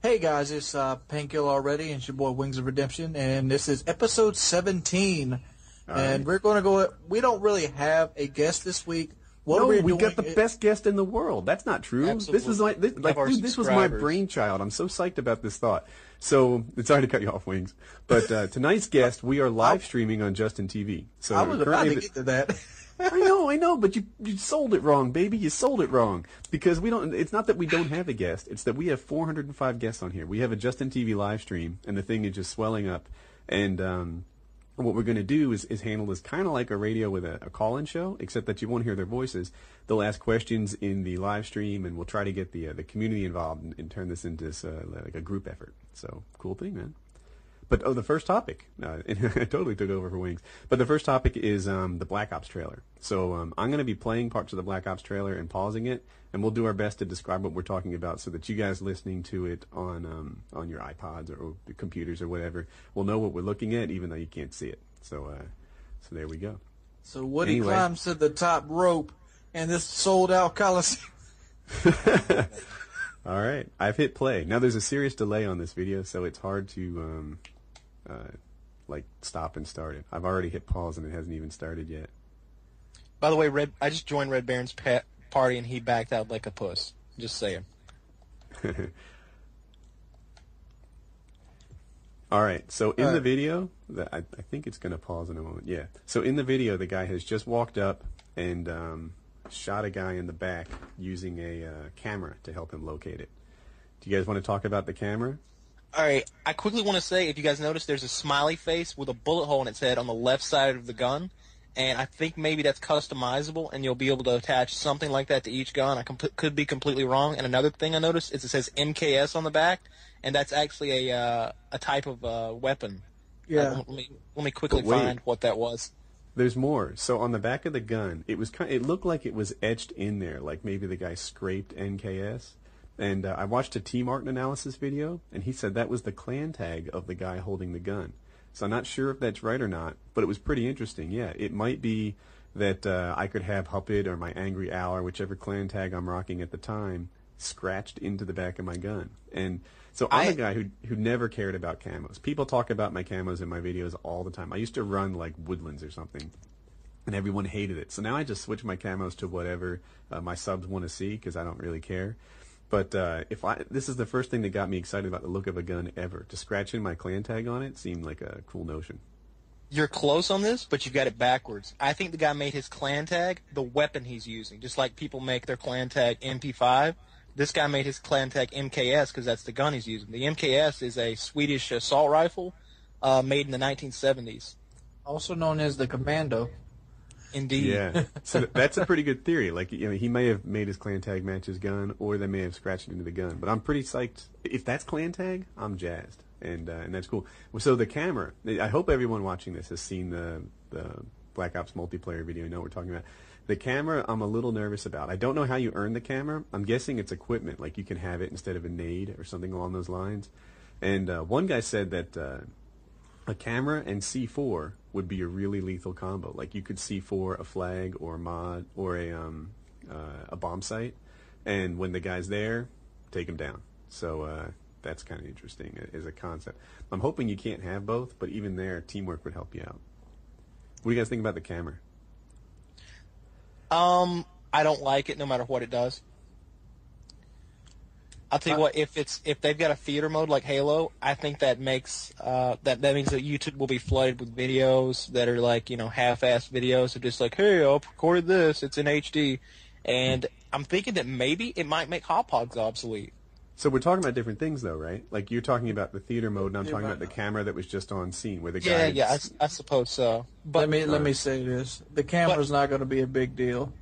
Hey guys, it's Painkiller already, and it's your boy Wings of Redemption, and this is episode 17. All And right. we're going to go. We don't really have a guest this week. What No, we're we doing? got the best guest in the world. That's not true. This is Absolutely. like, this, We like have our dude, this was my subscribers. brainchild. I'm so psyched about this thought. So, sorry to cut you off, Wings. But tonight's guest, we are live streaming on Justin TV. So I was about currently to get to that. I know, but you sold it wrong, baby. You sold it wrong. Because we don't, it's not that we don't have a guest. It's that we have 405 guests on here. We have a Justin TV live stream, and the thing is just swelling up. And, what we're going to do is handle this kind of like a radio with a call-in show, except that you won't hear their voices. They'll ask questions in the live stream, and we'll try to get the community involved and turn this into like a group effort. So, cool thing, man. But the first topic, I totally took over for Wings. But the first topic is the Black Ops trailer. So I'm going to be playing parts of the Black Ops trailer and pausing it, and we'll do our best to describe what we're talking about, so that you guys listening to it on your iPods or the computers or whatever will know what we're looking at, even though you can't see it. So there we go. So Woody Anyway. climbs to the top rope, and this sold-out Coliseum. All right, I've hit play. Now there's a serious delay on this video, so it's hard to like stop and start it. I've already hit pause and it hasn't even started yet. By the way, I just joined Red Baron's party and he backed out like a puss. Just saying. All right, so in the video, I think it's going to pause in a moment. Yeah. So in the video, the guy has just walked up and shot a guy in the back using a camera to help him locate it. Do you guys want to talk about the camera? All right, I quickly want to say, if you guys notice, there's a smiley face with a bullet hole in its head on the left side of the gun, and I think maybe that's customizable, and you'll be able to attach something like that to each gun. I could be completely wrong. And another thing I noticed is it says MKS on the back, and that's actually a type of weapon. Yeah. Let me quickly But wait. find what that was. There's more. So on the back of the gun, it looked like it was etched in there, like maybe the guy scraped NKS. And I watched a T. Martin analysis video, and he said that was the clan tag of the guy holding the gun. So I'm not sure if that's right or not, but it was pretty interesting. Yeah, it might be that I could have Huppet or my Angry Owl or whichever clan tag I'm rocking at the time scratched into the back of my gun. And so I'm a guy who never cared about camos. People talk about my camos in my videos all the time. I used to run like Woodlands or something, and everyone hated it. So now I just switch my camos to whatever my subs want to see, because I don't really care. But this is the first thing that got me excited about the look of a gun ever. To scratch in my clan tag on it seemed like a cool notion. You're close on this, but you've got it backwards. I think the guy made his clan tag the weapon he's using, just like people make their clan tag MP5. This guy made his clan tag MKS because that's the gun he's using. The MKS is a Swedish assault rifle made in the 1970s. Also known as the Commando. Indeed. Yeah, so that's a pretty good theory. Like, he may have made his clan tag match his gun, or they may have scratched it into the gun. But I'm pretty psyched. If that's clan tag, I'm jazzed, and that's cool. So the camera. I hope everyone watching this has seen the Black Ops multiplayer video. You know what we're talking about. The camera, I'm a little nervous about. I don't know how you earn the camera. I'm guessing it's equipment, like you can have it instead of a nade or something along those lines. And one guy said that a camera and C4 would be a really lethal combo. Like, you could C4 a flag or a mod or a bomb site, and when the guy's there, take him down. So that's kind of interesting as a concept. I'm hoping you can't have both, but even there, teamwork would help you out. What do you guys think about the camera? I don't like it no matter what it does. I'll tell you what, if they've got a theater mode like Halo, I think that makes that means that YouTube will be flooded with videos that are like, half-assed videos of just like, hey, I've recorded this, it's in HD, and I'm thinking that maybe it might make hot pods obsolete. So we're talking about different things, though, right? Like, you're talking about the theater mode, and I'm talking about the camera that was just on scene, where the guy. Yeah, I suppose so. But Let me say this: the camera's not going to be a big deal.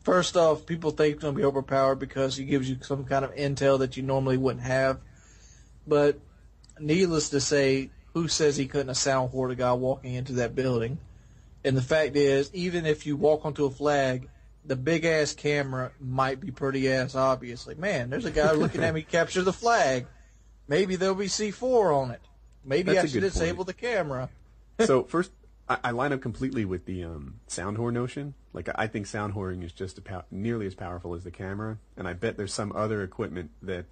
First off, people think it's going to be overpowered because he gives you some kind of intel that you normally wouldn't have. But needless to say, who says he couldn't have sound hoard a guy walking into that building? And the fact is, even if you walk onto a flag, the big-ass camera might be pretty ass obvious. Like, man, there's a guy looking at me capture the flag. Maybe there'll be C4 on it. Maybe That's I a should good disable the camera. So first, I line up completely with the sound whore notion. Like, I think sound whoring is just nearly as powerful as the camera, and I bet there's some other equipment that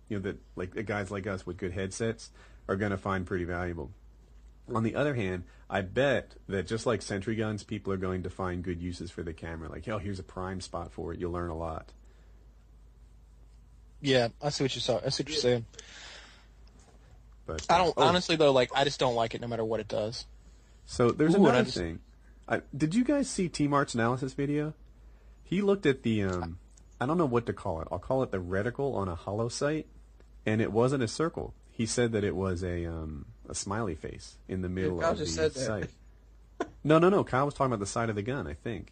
that like guys like us with good headsets are going to find pretty valuable. On the other hand, I bet that just like sentry guns, people are going to find good uses for the camera. Like, here's a prime spot for it. You'll learn a lot. Yeah, I see what you're saying. But I don't honestly though. Like, I just don't like it, no matter what it does. So there's another thing. Did you guys see T-Mart's analysis video? He looked at the I don't know what to call it. I'll call it the reticle on a hollow sight, and it wasn't a circle. He said that it was a smiley face in the middle of the sight. No. Kyle was talking about the side of the gun, I think.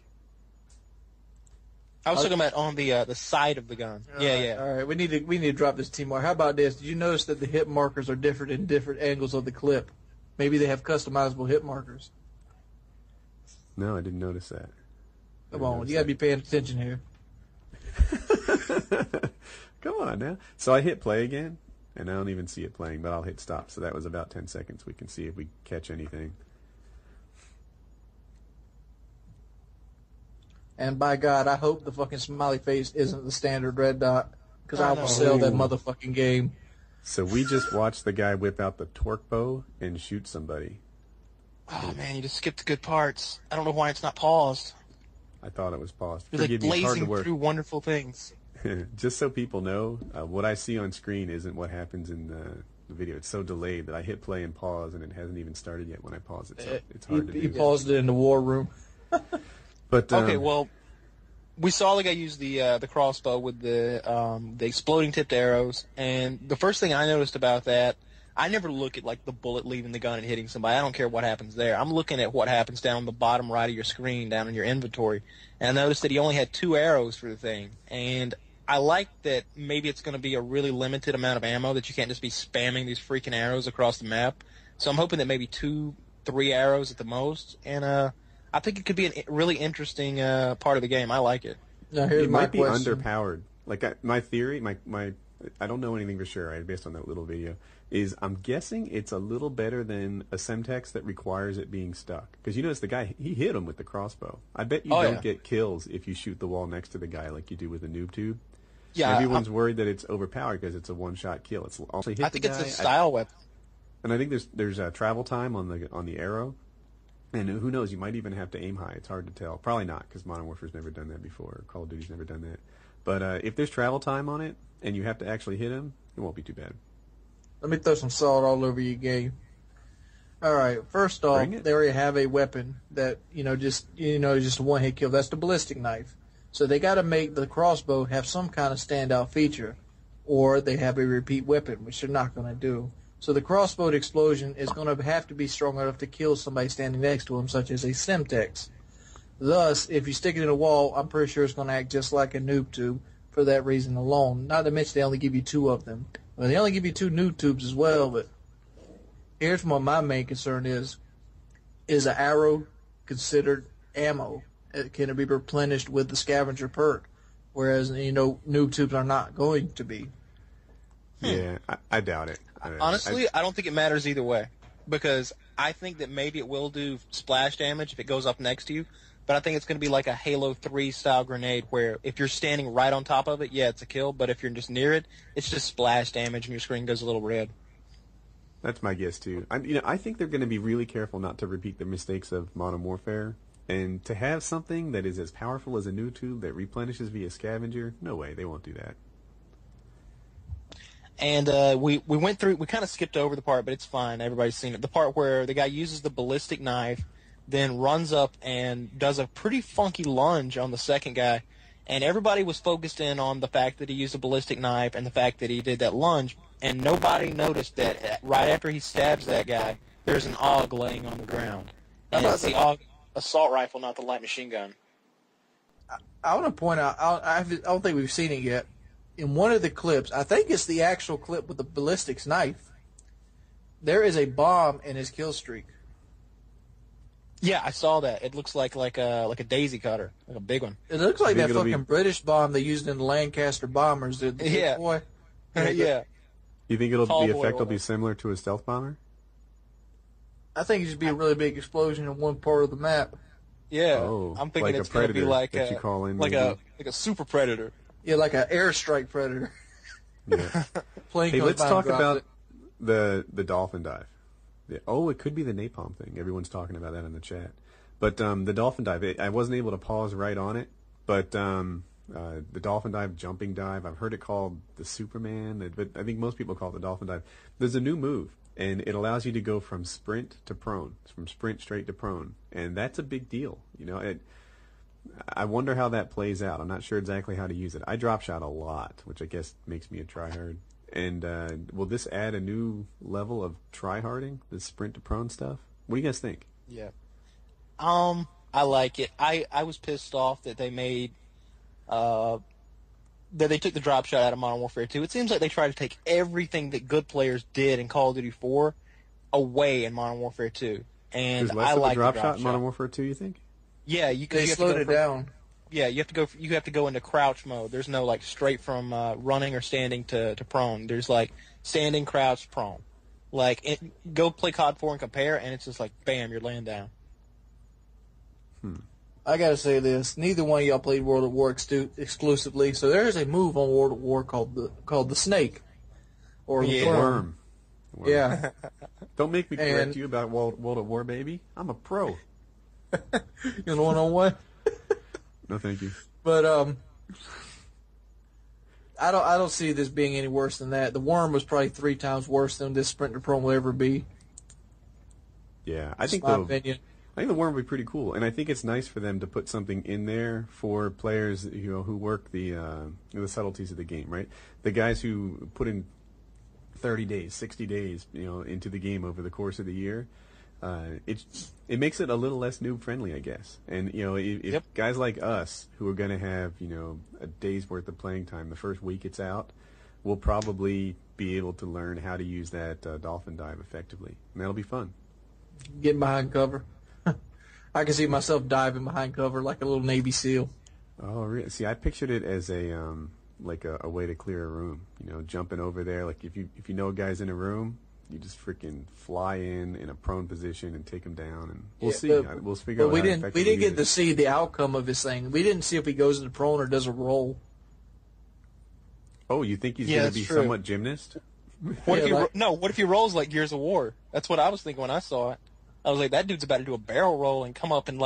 I was talking about on the side of the gun. Yeah. All right, we need to drop this T-Mark. How about this? Did you notice that the hit markers are different in different angles of the clip? Maybe they have customizable hit markers. No, I didn't notice that. Come on, you gotta be paying attention here. Come on now. So I hit play again, and I don't even see it playing, but I'll hit stop. So that was about 10 seconds. We can see if we catch anything. And by God, I hope the fucking smiley face isn't the standard red dot, because I will sell that motherfucking game. So we just watched the guy whip out the torque bow and shoot somebody. Oh man, you just skipped the good parts. I don't know why it's not paused. I thought it was paused. You're like blazing through wonderful things. Just so people know, what I see on screen isn't what happens in the video. It's so delayed that I hit play and pause, and it hasn't even started yet when I pause it. So it's hard to do. You paused it in the war room. But okay, well, we saw the guy use the crossbow with the exploding tipped arrows, and the first thing I noticed about that, I never look at like the bullet leaving the gun and hitting somebody. I don't care what happens there. I'm looking at what happens down the bottom right of your screen, down in your inventory, and I noticed that he only had 2 arrows for the thing, and I like that maybe it's going to be a really limited amount of ammo, that you can't just be spamming these freaking arrows across the map. So I'm hoping that maybe 2, 3 arrows at the most, and I think it could be a really interesting part of the game. I like it. Now, here's it my might be question. underpowered. Like my theory, my I don't know anything for sure, right, based on that little video, is I'm guessing it's a little better than a Semtex that requires it being stuck. Because you notice the guy, he hit him with the crossbow. I bet you don't get kills if you shoot the wall next to the guy like you do with a noob tube. Yeah, everyone's worried that it's overpowered because it's a one-shot kill. It's also hit I think it's a style weapon. And I think there's a travel time on the arrow. And who knows, you might even have to aim high. It's hard to tell. Probably not, because Modern Warfare's never done that before. Or Call of Duty's never done that. But if there's travel time on it, and you have to actually hit him, it won't be too bad. Let me throw some salt all over your game. All right, first off, they already have a weapon that, just a one-hit kill. That's the ballistic knife. So they got to make the crossbow have some kind of standout feature, or they have a repeat weapon, which they're not going to do. So the crossbow explosion is going to have to be strong enough to kill somebody standing next to him, such as a Semtex. Thus, if you stick it in a wall, I'm pretty sure it's going to act just like a noob tube for that reason alone. Not to mention they only give you 2 of them. Well, they only give you 2 noob tubes as well, but here's what my main concern is an arrow considered ammo? Can it be replenished with the scavenger perk? Whereas, noob tubes are not going to be. Yeah, I doubt it. Honestly, I don't think it matters either way, because I think that maybe it will do splash damage if it goes up next to you, but I think it's going to be like a Halo 3 style grenade where if you're standing right on top of it, yeah, it's a kill, but if you're just near it, it's just splash damage and your screen goes a little red. That's my guess too. I think they're going to be really careful not to repeat the mistakes of Modern Warfare, and to have something that is as powerful as a noob tube that replenishes via scavenger, no way, they won't do that. And we went through, we kind of skipped over the part, but it's fine. Everybody's seen it. The part where the guy uses the ballistic knife, then runs up and does a pretty funky lunge on the second guy. And everybody was focused in on the fact that he used a ballistic knife and the fact that he did that lunge. And nobody noticed that right after he stabs that guy, there's an AUG laying on the ground. And it's the AUG assault rifle, not the light machine gun. I want to point out, I don't think we've seen it yet. In one of the clips, I think it's the actual clip with the ballistics knife, there is a bomb in his kill streak. Yeah, I saw that. It looks like a daisy cutter, like a big one. It looks like that fucking British bomb they used in the Lancaster bombers. Yeah. Boy. Yeah. You think the effect will be similar to a stealth bomber? I think it should be a really big explosion in one part of the map. Yeah. Oh, I'm thinking like it's a going to predator be like that you call in, like a super predator. Yeah, like an airstrike predator. Yeah. plane Hey, comes let's by talk and drops about it. the dolphin dive. It could be the napalm thing. Everyone's talking about that in the chat. But the dolphin dive, I wasn't able to pause right on it. But the dolphin dive, jumping dive, I've heard it called the Superman, but I think most people call it the dolphin dive. There's a new move, and it allows you to go from sprint to prone, from sprint straight to prone, and that's a big deal. I wonder how that plays out. I'm not sure exactly how to use it. I drop shot a lot, which I guess makes me a tryhard. And will this add a new level of tryharding, the sprint to prone stuff? What do you guys think? Yeah. I like it. I was pissed off that they made that they took the drop shot out of Modern Warfare 2. It seems like they try to take everything that good players did in Call of Duty 4 away in Modern Warfare 2. And There's less I of like a drop the shot in Modern Warfare 2, you think? Yeah, They slowed it down. Yeah, you have to go into crouch mode. There's no like straight from running or standing to prone. There's like standing, crouch, prone. Go play COD 4 and compare, and it's just like bam, you're laying down. I gotta say this: neither one of y'all played World at War exclusively, so there is a move on World at War called the snake, or the worm. Yeah. Don't make me correct you about World at War, baby. I'm a pro. You know one-on-one? No, thank you. But I don't see this being any worse than that. The worm was probably 3 times worse than this sprint to prone will ever be. Yeah, I think my opinion. I think the worm would be pretty cool, and I think it's nice for them to put something in there for players who work the subtleties of the game, right? The guys who put in 30 days, 60 days, into the game over the course of the year. It makes it a little less noob friendly, I guess. And if guys like us who are going to have a day's worth of playing time the first week it's out, will probably be able to learn how to use that dolphin dive effectively, and that'll be fun. Getting behind cover. I can see myself diving behind cover like a little Navy SEAL. Oh, really? See, I pictured it as a way to clear a room. Jumping over there. Like if you know a guy's in a room, you just freaking fly in a prone position and take him down, and we'll see. We'll figure out. But we didn't get to see the outcome of his thing. We didn't see if he goes into prone or does a roll. Oh, you think he's going to be somewhat gymnast? What if he rolls like Gears of War? That's what I was thinking when I saw it. I was like, that dude's about to do a barrel roll and come up and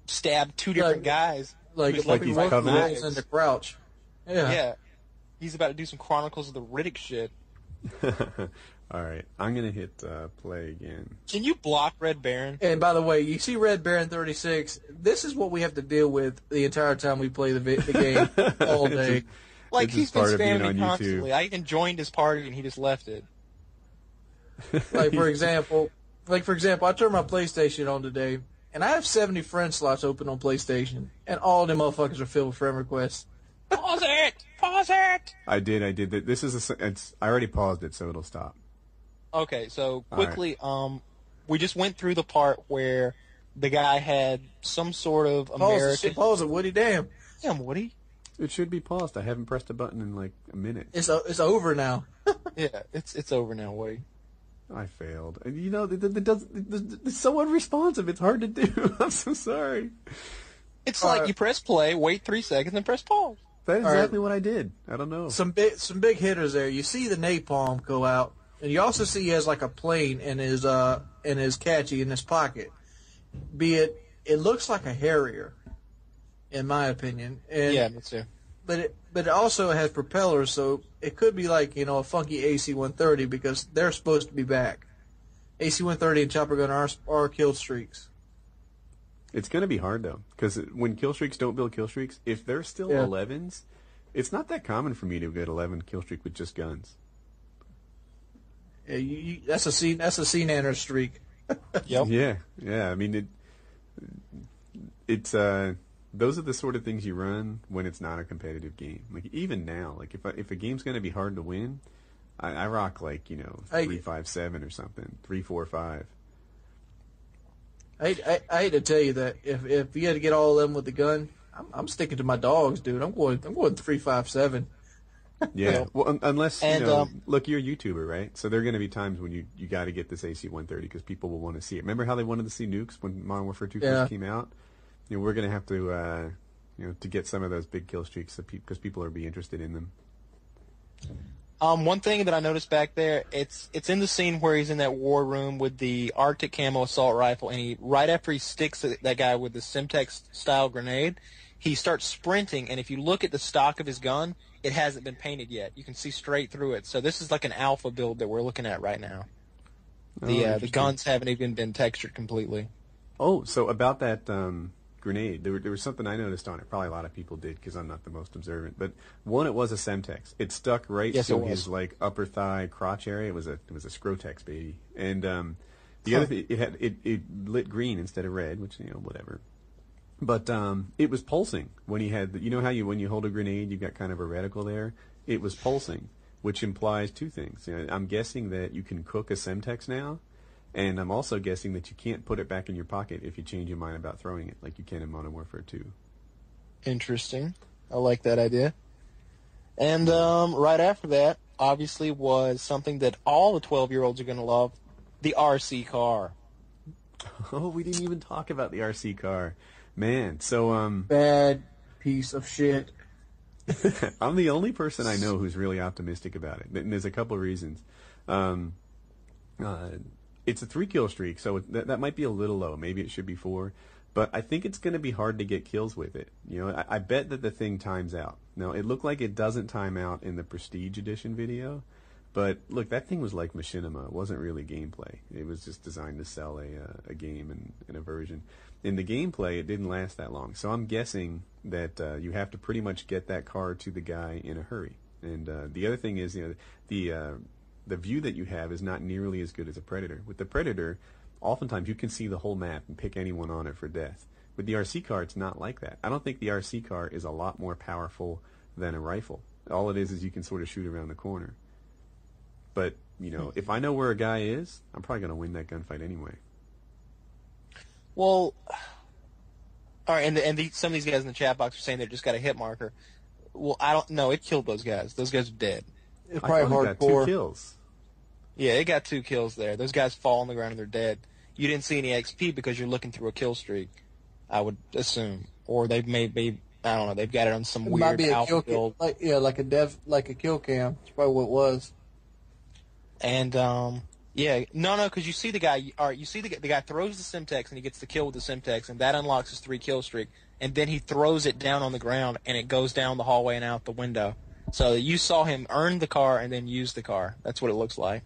stab 2 different guys. Like he's covered in the crouch. Yeah. He's about to do some Chronicles of the Riddick shit. All right, I'm gonna hit play again. Can you block Red Baron? And by the way, you see Red Baron 36. This is what we have to deal with the entire time we play the game all day. He's been spamming me constantly. I even joined his party and he just left it. For example, I turned my PlayStation on today, and I have 70 friend slots open on PlayStation, and all of them motherfuckers are filled with friend requests. Pause it! I did. This is I already paused it, so it'll stop. Okay, so quickly, we just went through the part where the guy had some sort of American... Pause it, Woody, damn. Damn, Woody. It should be paused. I haven't pressed a button in like a minute. It's over now. Yeah, it's over now, Woody. I failed. It's so unresponsive. It's hard to do. I'm so sorry. It's you press play, wait 3 seconds, and press pause. That's exactly what I did. I don't know. Some big hitters there. You see the napalm go out, and you also see he has like a plane in his catchy in his pocket. It looks like a Harrier, in my opinion. And, yeah, me too. But it also has propellers, so it could be like a funky AC-130 because they're supposed to be back. AC-130 and Chopper Gun are kill streaks. It's going to be hard, though, because when kill streaks don't build kill streaks, if they're still 11s, it's not that common for me to get 11 kill streak with just guns. Yeah, that's a C-nanner streak. Yep. Yeah. I mean, it's those are the sort of things you run when it's not a competitive game. Like even now, like if a game's going to be hard to win, I rock 3-5-7 or something, 3-4-5. I hate to tell you that if you had to get all of them with the gun, I'm sticking to my dogs, dude. I'm going 3-5-7. Yeah. Well, unless look, you're a YouTuber, right? So there are going to be times when you got to get this AC-130 because people will want to see it. Remember how they wanted to see nukes when Modern Warfare 2 first came out? We're going to have to to get some of those big kill streaks because people will be interested in them. One thing that I noticed back there, it's in the scene where he's in that war room with the Arctic camo assault rifle, and right after he sticks that guy with the Semtex style grenade, he starts sprinting, and if you look at the stock of his gun, it hasn't been painted yet. You can see straight through it. So this is like an alpha build that we're looking at right now. The guns haven't even been textured completely. Oh, so about that grenade, there was something I noticed on it. Probably a lot of people did because I'm not the most observant. But one, it was a Semtex. It stuck right to his like upper thigh crotch area. It was a Scrotex, baby. And the other thing, it lit green instead of red, which whatever. But it was pulsing when he had you know how when you hold a grenade you've got kind of a reticle there. It was pulsing, which implies two things. I'm guessing that you can cook a Semtex now. And I'm also guessing that you can't put it back in your pocket if you change your mind about throwing it, like you can in Modern Warfare 2. Interesting. I like that idea. And right after that, obviously, was something that all the 12-year-olds are going to love, the RC car. Oh, we didn't even talk about the RC car. Man, so... Bad piece of shit. I'm the only person I know who's really optimistic about it. And there's a couple of reasons. It's a 3-kill streak, so that might be a little low. Maybe it should be 4. But I think it's going to be hard to get kills with it. I bet that the thing times out. Now, it looked like it doesn't time out in the Prestige Edition video. But, look, that thing was like machinima. It wasn't really gameplay. It was just designed to sell a game and a version. In the gameplay, it didn't last that long. So I'm guessing that you have to pretty much get that car to the guy in a hurry. And the other thing is, the view that you have is not nearly as good as a Predator. With the Predator, oftentimes you can see the whole map and pick anyone on it for death. With the RC car, it's not like that. I don't think the RC car is a lot more powerful than a rifle. All it is you can sort of shoot around the corner. But, if I know where a guy is, I'm probably going to win that gunfight anyway. Well, all right, and some of these guys in the chat box are saying they just got a hit marker. Well, I don't know. It killed those guys. Those guys are dead. It's probably got 2 kills. Yeah, it got 2 kills there. Those guys fall on the ground and they're dead. You didn't see any XP because you're looking through a kill streak, I would assume. Or they may be, I don't know, they've got it on some weird alpha build. Like a kill cam. That's probably what it was. And, because you see the guy, all right, you see the guy throws the Semtex and he gets the kill with the Semtex, and that unlocks his 3-kill streak. And then he throws it down on the ground and it goes down the hallway and out the window. So you saw him earn the car and then use the car. That's what it looks like.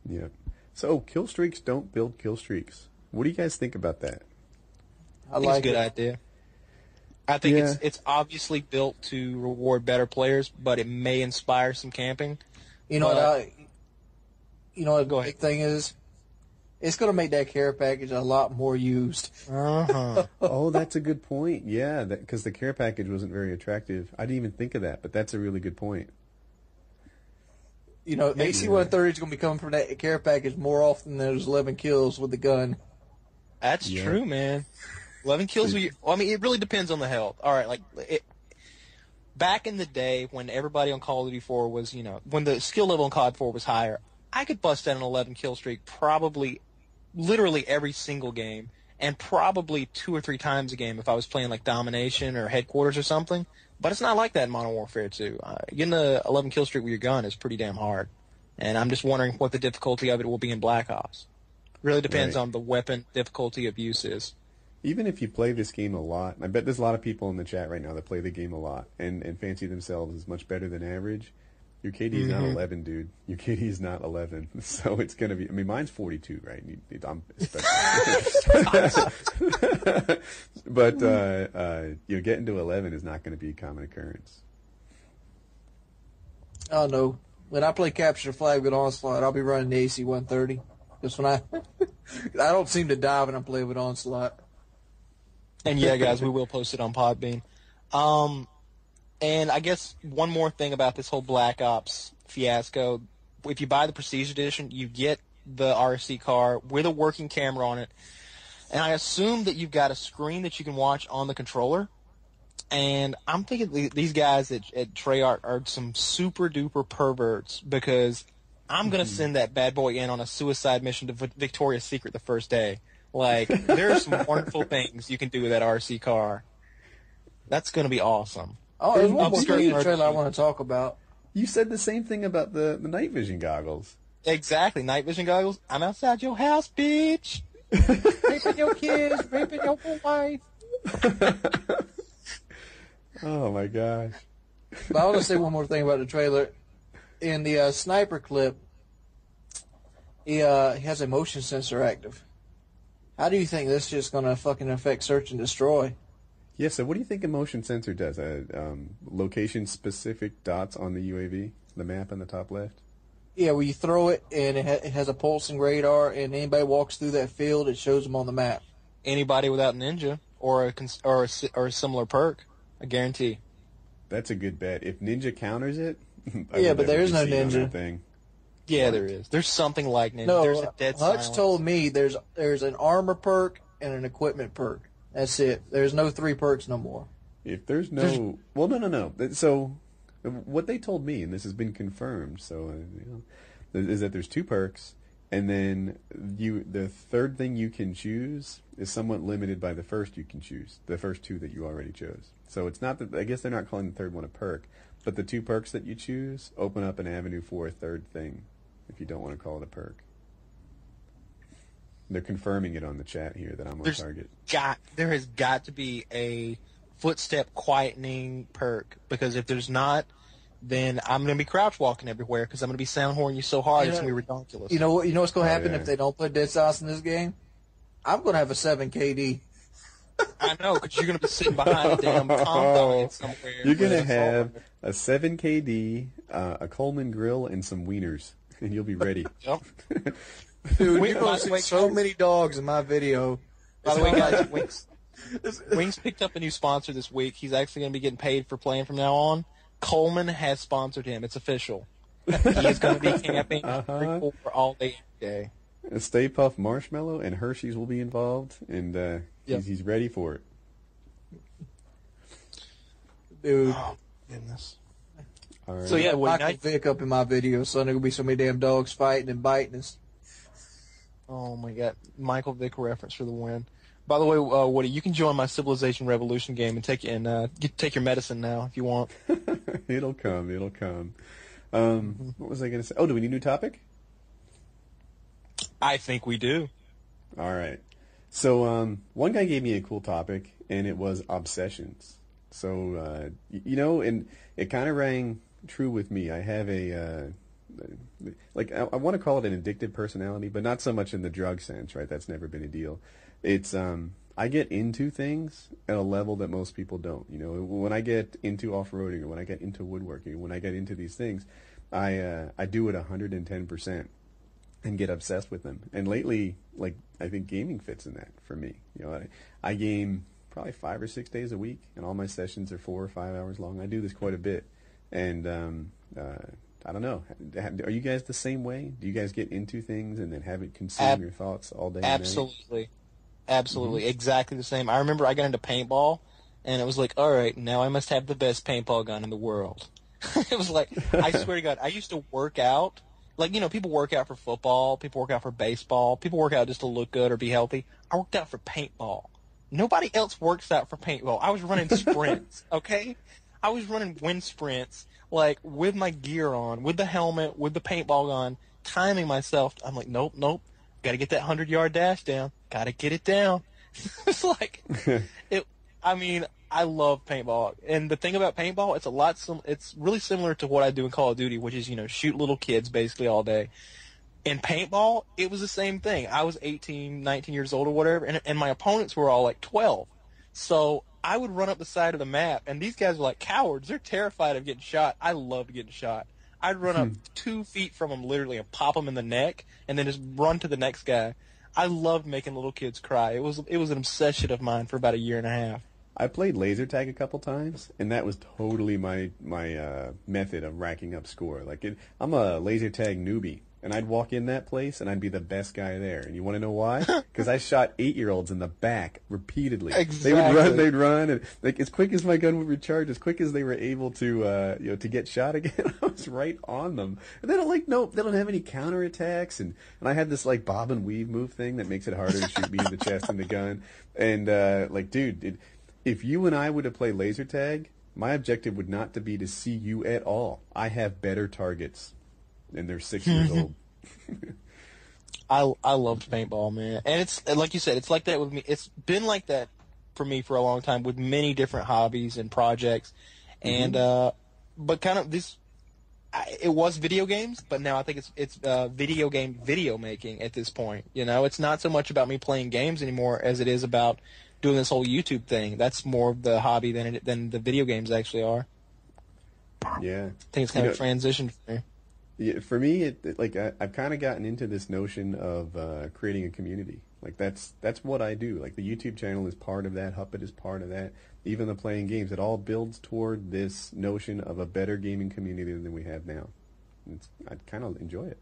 Yeah. So kill streaks don't build kill streaks. What do you guys think about that? I think it's a good idea. I think it's obviously built to reward better players, but it may inspire some camping. What the big thing is? It's going to make that care package a lot more used. Uh-huh. Oh, that's a good point. Yeah, because the care package wasn't very attractive. I didn't even think of that, but that's a really good point. AC-130 is going to be coming from that care package more often than there's 11 kills with the gun. That's true, man. 11 kills. It really depends on the health. All right, back in the day when everybody on Call of Duty 4 was, when the skill level on COD 4 was higher, I could bust out an 11 kill streak probably literally every single game, and probably 2 or 3 times a game if I was playing like Domination or Headquarters or something. But it's not like that in Modern Warfare 2. Getting a 11 kill streak with your gun is pretty damn hard. And I'm just wondering what the difficulty of it will be in Black Ops. Really depends on the weapon difficulty of use is. Even if you play this game a lot, I bet there's a lot of people in the chat right now that play the game a lot and fancy themselves as much better than average. Your KD is not 11, dude. Your KD is not 11. So it's going to be... mine's 42, right? I'm but, getting to 11 is not going to be a common occurrence. Oh, no. When I play Capture the Flag with Onslaught, I'll be running the AC-130. Because when I don't seem to die when I play with Onslaught. And yeah, guys, we will post it on Podbean. And I guess one more thing about this whole Black Ops fiasco. If you buy the Prestige Edition, you get the RC car with a working camera on it. And I assume that you've got a screen that you can watch on the controller. And I'm thinking these guys at Treyarch are some super-duper perverts, because I'm going to send that bad boy in on a suicide mission to Victoria's Secret the first day. There are some wonderful things you can do with that RC car. That's going to be awesome. Oh, there's one more thing in the trailer I want to talk about. You said the same thing about the night vision goggles. Exactly, night vision goggles. I'm outside your house, bitch. Raping your kids, raping your wife. Oh my gosh. But I want to say one more thing about the trailer. In the sniper clip, he has a motion sensor active. How do you think this is just going to fucking affect search and destroy? Yeah, so what do you think a motion sensor does? Location-specific dots on the UAV, the map in the top left? Yeah, where you throw it, and it has a pulsing radar, and anybody walks through that field, it shows them on the map. Anybody without Ninja or a similar perk, I guarantee. That's a good bet. If Ninja counters it, yeah, but there is no Ninja thing. Yeah, there is. There's something like Ninja. No, there's a dead Hutch silence. told me there's an armor perk and an equipment perk. That's it. There's no 3 perks no more. If there's no... Well, no. So, what they told me, and this has been confirmed, so, is that there's 2 perks, and then the third thing you can choose is somewhat limited by the first you can choose, the first 2 that you already chose. So it's not that... I guess they're not calling the third one a perk, but the 2 perks that you choose open up an avenue for a third thing, if you don't want to call it a perk. They're confirming it on the chat here that I'm on target. There has got to be a footstep quietening perk, because if there's not, then I'm going to be crouch walking everywhere because I'm going to be sound horning you so hard it's going to be ridiculous. You know what's going to happen if they don't put Dead Silence in this game? I'm going to have a 7 KD. I know, because you're going to be sitting behind a damn compound somewhere. You're going to have a 7 KD, a Coleman grill, and some wieners, and you'll be ready. Yep. Dude, you're going to see so many dogs in my video. By the way, guys, Wings picked up a new sponsor this week. He's actually going to be getting paid for playing from now on. Coleman has sponsored him. It's official. He is going to be camping for all day every day. A Stay Puft Marshmallow and Hershey's will be involved, and he's ready for it. Dude. Oh, goodness. All right. So, yeah, Michael Vick up in my video, so there's going to be so many damn dogs fighting and biting us. Oh my God, Michael Vick reference for the win. By the way, Woody, you can join my Civilization Revolution game and take your medicine now if you want. It'll come. What was I going to say? Oh, do we need a new topic? I think we do. All right. So one guy gave me a cool topic, and it was obsessions. So and it kind of rang true with me. I have I want to call it an addictive personality, but not so much in the drug sense, right? That's never been a deal. It's I get into things at a level that most people don't. You know, when I get into off-roading, or when I get into woodworking, when I get into these things, I do it 110% and get obsessed with them. And lately, I think gaming fits in that for me. You know, I game probably 5 or 6 days a week, and all my sessions are 4 or 5 hours long. I do this quite a bit, and I don't know. Are you guys the same way? Do you guys get into things and then have it consume your thoughts all day? Absolutely. Absolutely. Mm-hmm. Exactly the same. I remember I got into paintball, and it was like, all right, now I must have the best paintball gun in the world. It was like, I swear to God, I used to work out. Like, people work out for football, people work out for baseball, people work out just to look good or be healthy. I worked out for paintball. Nobody else works out for paintball. I was running sprints, okay? I was running wind sprints, with my gear on, with the helmet, with the paintball gun, timing myself. I'm like, nope. Got to get that 100-yard dash down. Got to get it down. It's I love paintball. And the thing about paintball, it's really similar to what I do in Call of Duty, which is, shoot little kids basically all day. In paintball, it was the same thing. I was 18, 19 years old or whatever, and my opponents were all 12. So I would run up the side of the map, and these guys were like cowards. They're terrified of getting shot. I loved getting shot. I'd run up 2 feet from them literally and pop them in the neck and then just run to the next guy. I loved making little kids cry. It was an obsession of mine for about a year and a half. I played laser tag a couple times, and that was totally my method of racking up score. I'm a laser tag newbie, and I'd walk in that place, and I'd be the best guy there. And you want to know why? Because I shot 8-year-olds in the back repeatedly. Exactly. They'd run, and as quick as my gun would recharge, as quick as they were able to to get shot again, I was right on them. And they don't have any counterattacks, and I had this bob and weave move thing that makes it harder to shoot me in the chest and the gun. And dude. If you and I would have played laser tag, My objective would not to be to see you at all. I have better targets. And they're 6 years old. I loved paintball, man. And it's, like you said, it's like that with me. It's been like that for me for a long time with many different hobbies and projects. And, but kind of this, it was video games, but now I think it's video game video making at this point. You know, it's not so much about me playing games anymore as it is about doing this whole YouTube thing. That's more of the hobby than the video games actually are. Yeah. I think it's kind of transitioned for me. Yeah, for me, I've kind of gotten into this notion of creating a community. Like that's what I do. Like the YouTube channel is part of that. Huppet is part of that. Even the playing games, it all builds toward this notion of a better gaming community than we have now. I kind of enjoy it.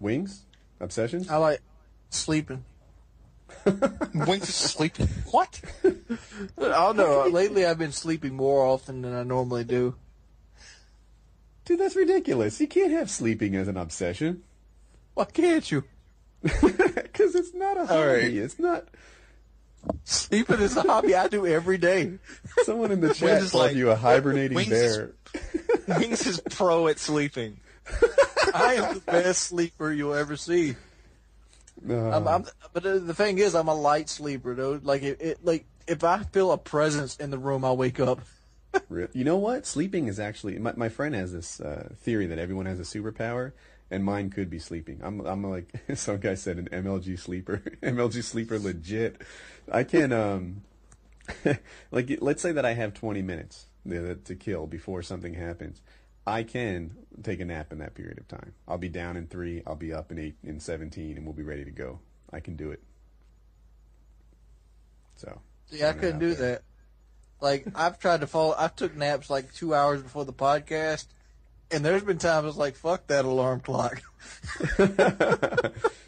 Wings? Obsessions? I like sleeping. Wings is sleeping? What? I don't know. Lately, I've been sleeping more often than I normally do. Dude, that's ridiculous. You can't have sleeping as an obsession. Why can't you? Because it's not a hobby. All right. It's not. Sleeping is a hobby I do every day. Someone in the chat called you a hibernating bear. Wings is pro at sleeping. I am the best sleeper you'll ever see. But the thing is, I'm a light sleeper, though. Like if I feel a presence in the room, I'll wake up. You know what? Sleeping is actually my friend has this theory that everyone has a superpower, and mine could be sleeping. I'm like some guy said, an MLG sleeper. MLG sleeper, legit. I can like let's say that I have 20 minutes to kill before something happens. I can take a nap in that period of time. I'll be down in 3, I'll be up in 8, in 17, and we'll be ready to go. I can do it. So yeah, I couldn't do that. Like, I've tried to fall. I took naps like 2 hours before the podcast, and there's been times I was like, fuck that alarm clock.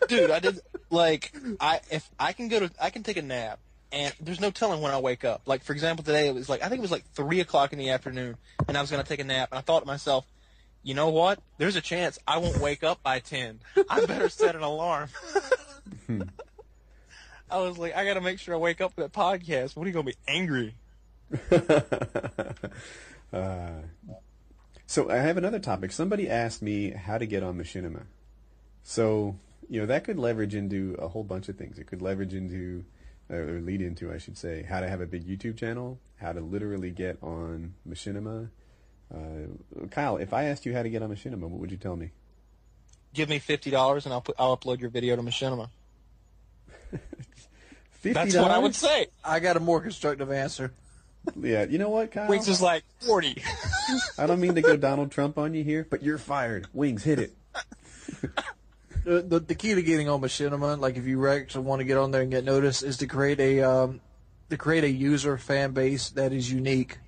Dude, I did, like, if I can take a nap, and there's no telling when I'll wake up. Like, for example, today, I think it was like 3 o'clock in the afternoon, and I was going to take a nap, and I thought to myself, you know what? There's a chance I won't wake up by 10. I better set an alarm. I was like, I got to make sure I wake up for that podcast. What are you going to be angry? So I have another topic. Somebody asked me how to get on Machinima. So, that could leverage into a whole bunch of things. It could leverage into, or lead into, I should say, how to have a big YouTube channel, how to literally get on Machinima. Kyle, if I asked you how to get on Machinima, what would you tell me? Give me $50 and I'll upload your video to Machinima. $50? That's what I would say. I got a more constructive answer. Yeah, you know what, Kyle? Wings is like 40. I don't mean to go Donald Trump on you here, but you're fired. Wings, hit it. The key to getting on Machinima, like if you actually want to get on there and get noticed, is to create a user fan base that is unique.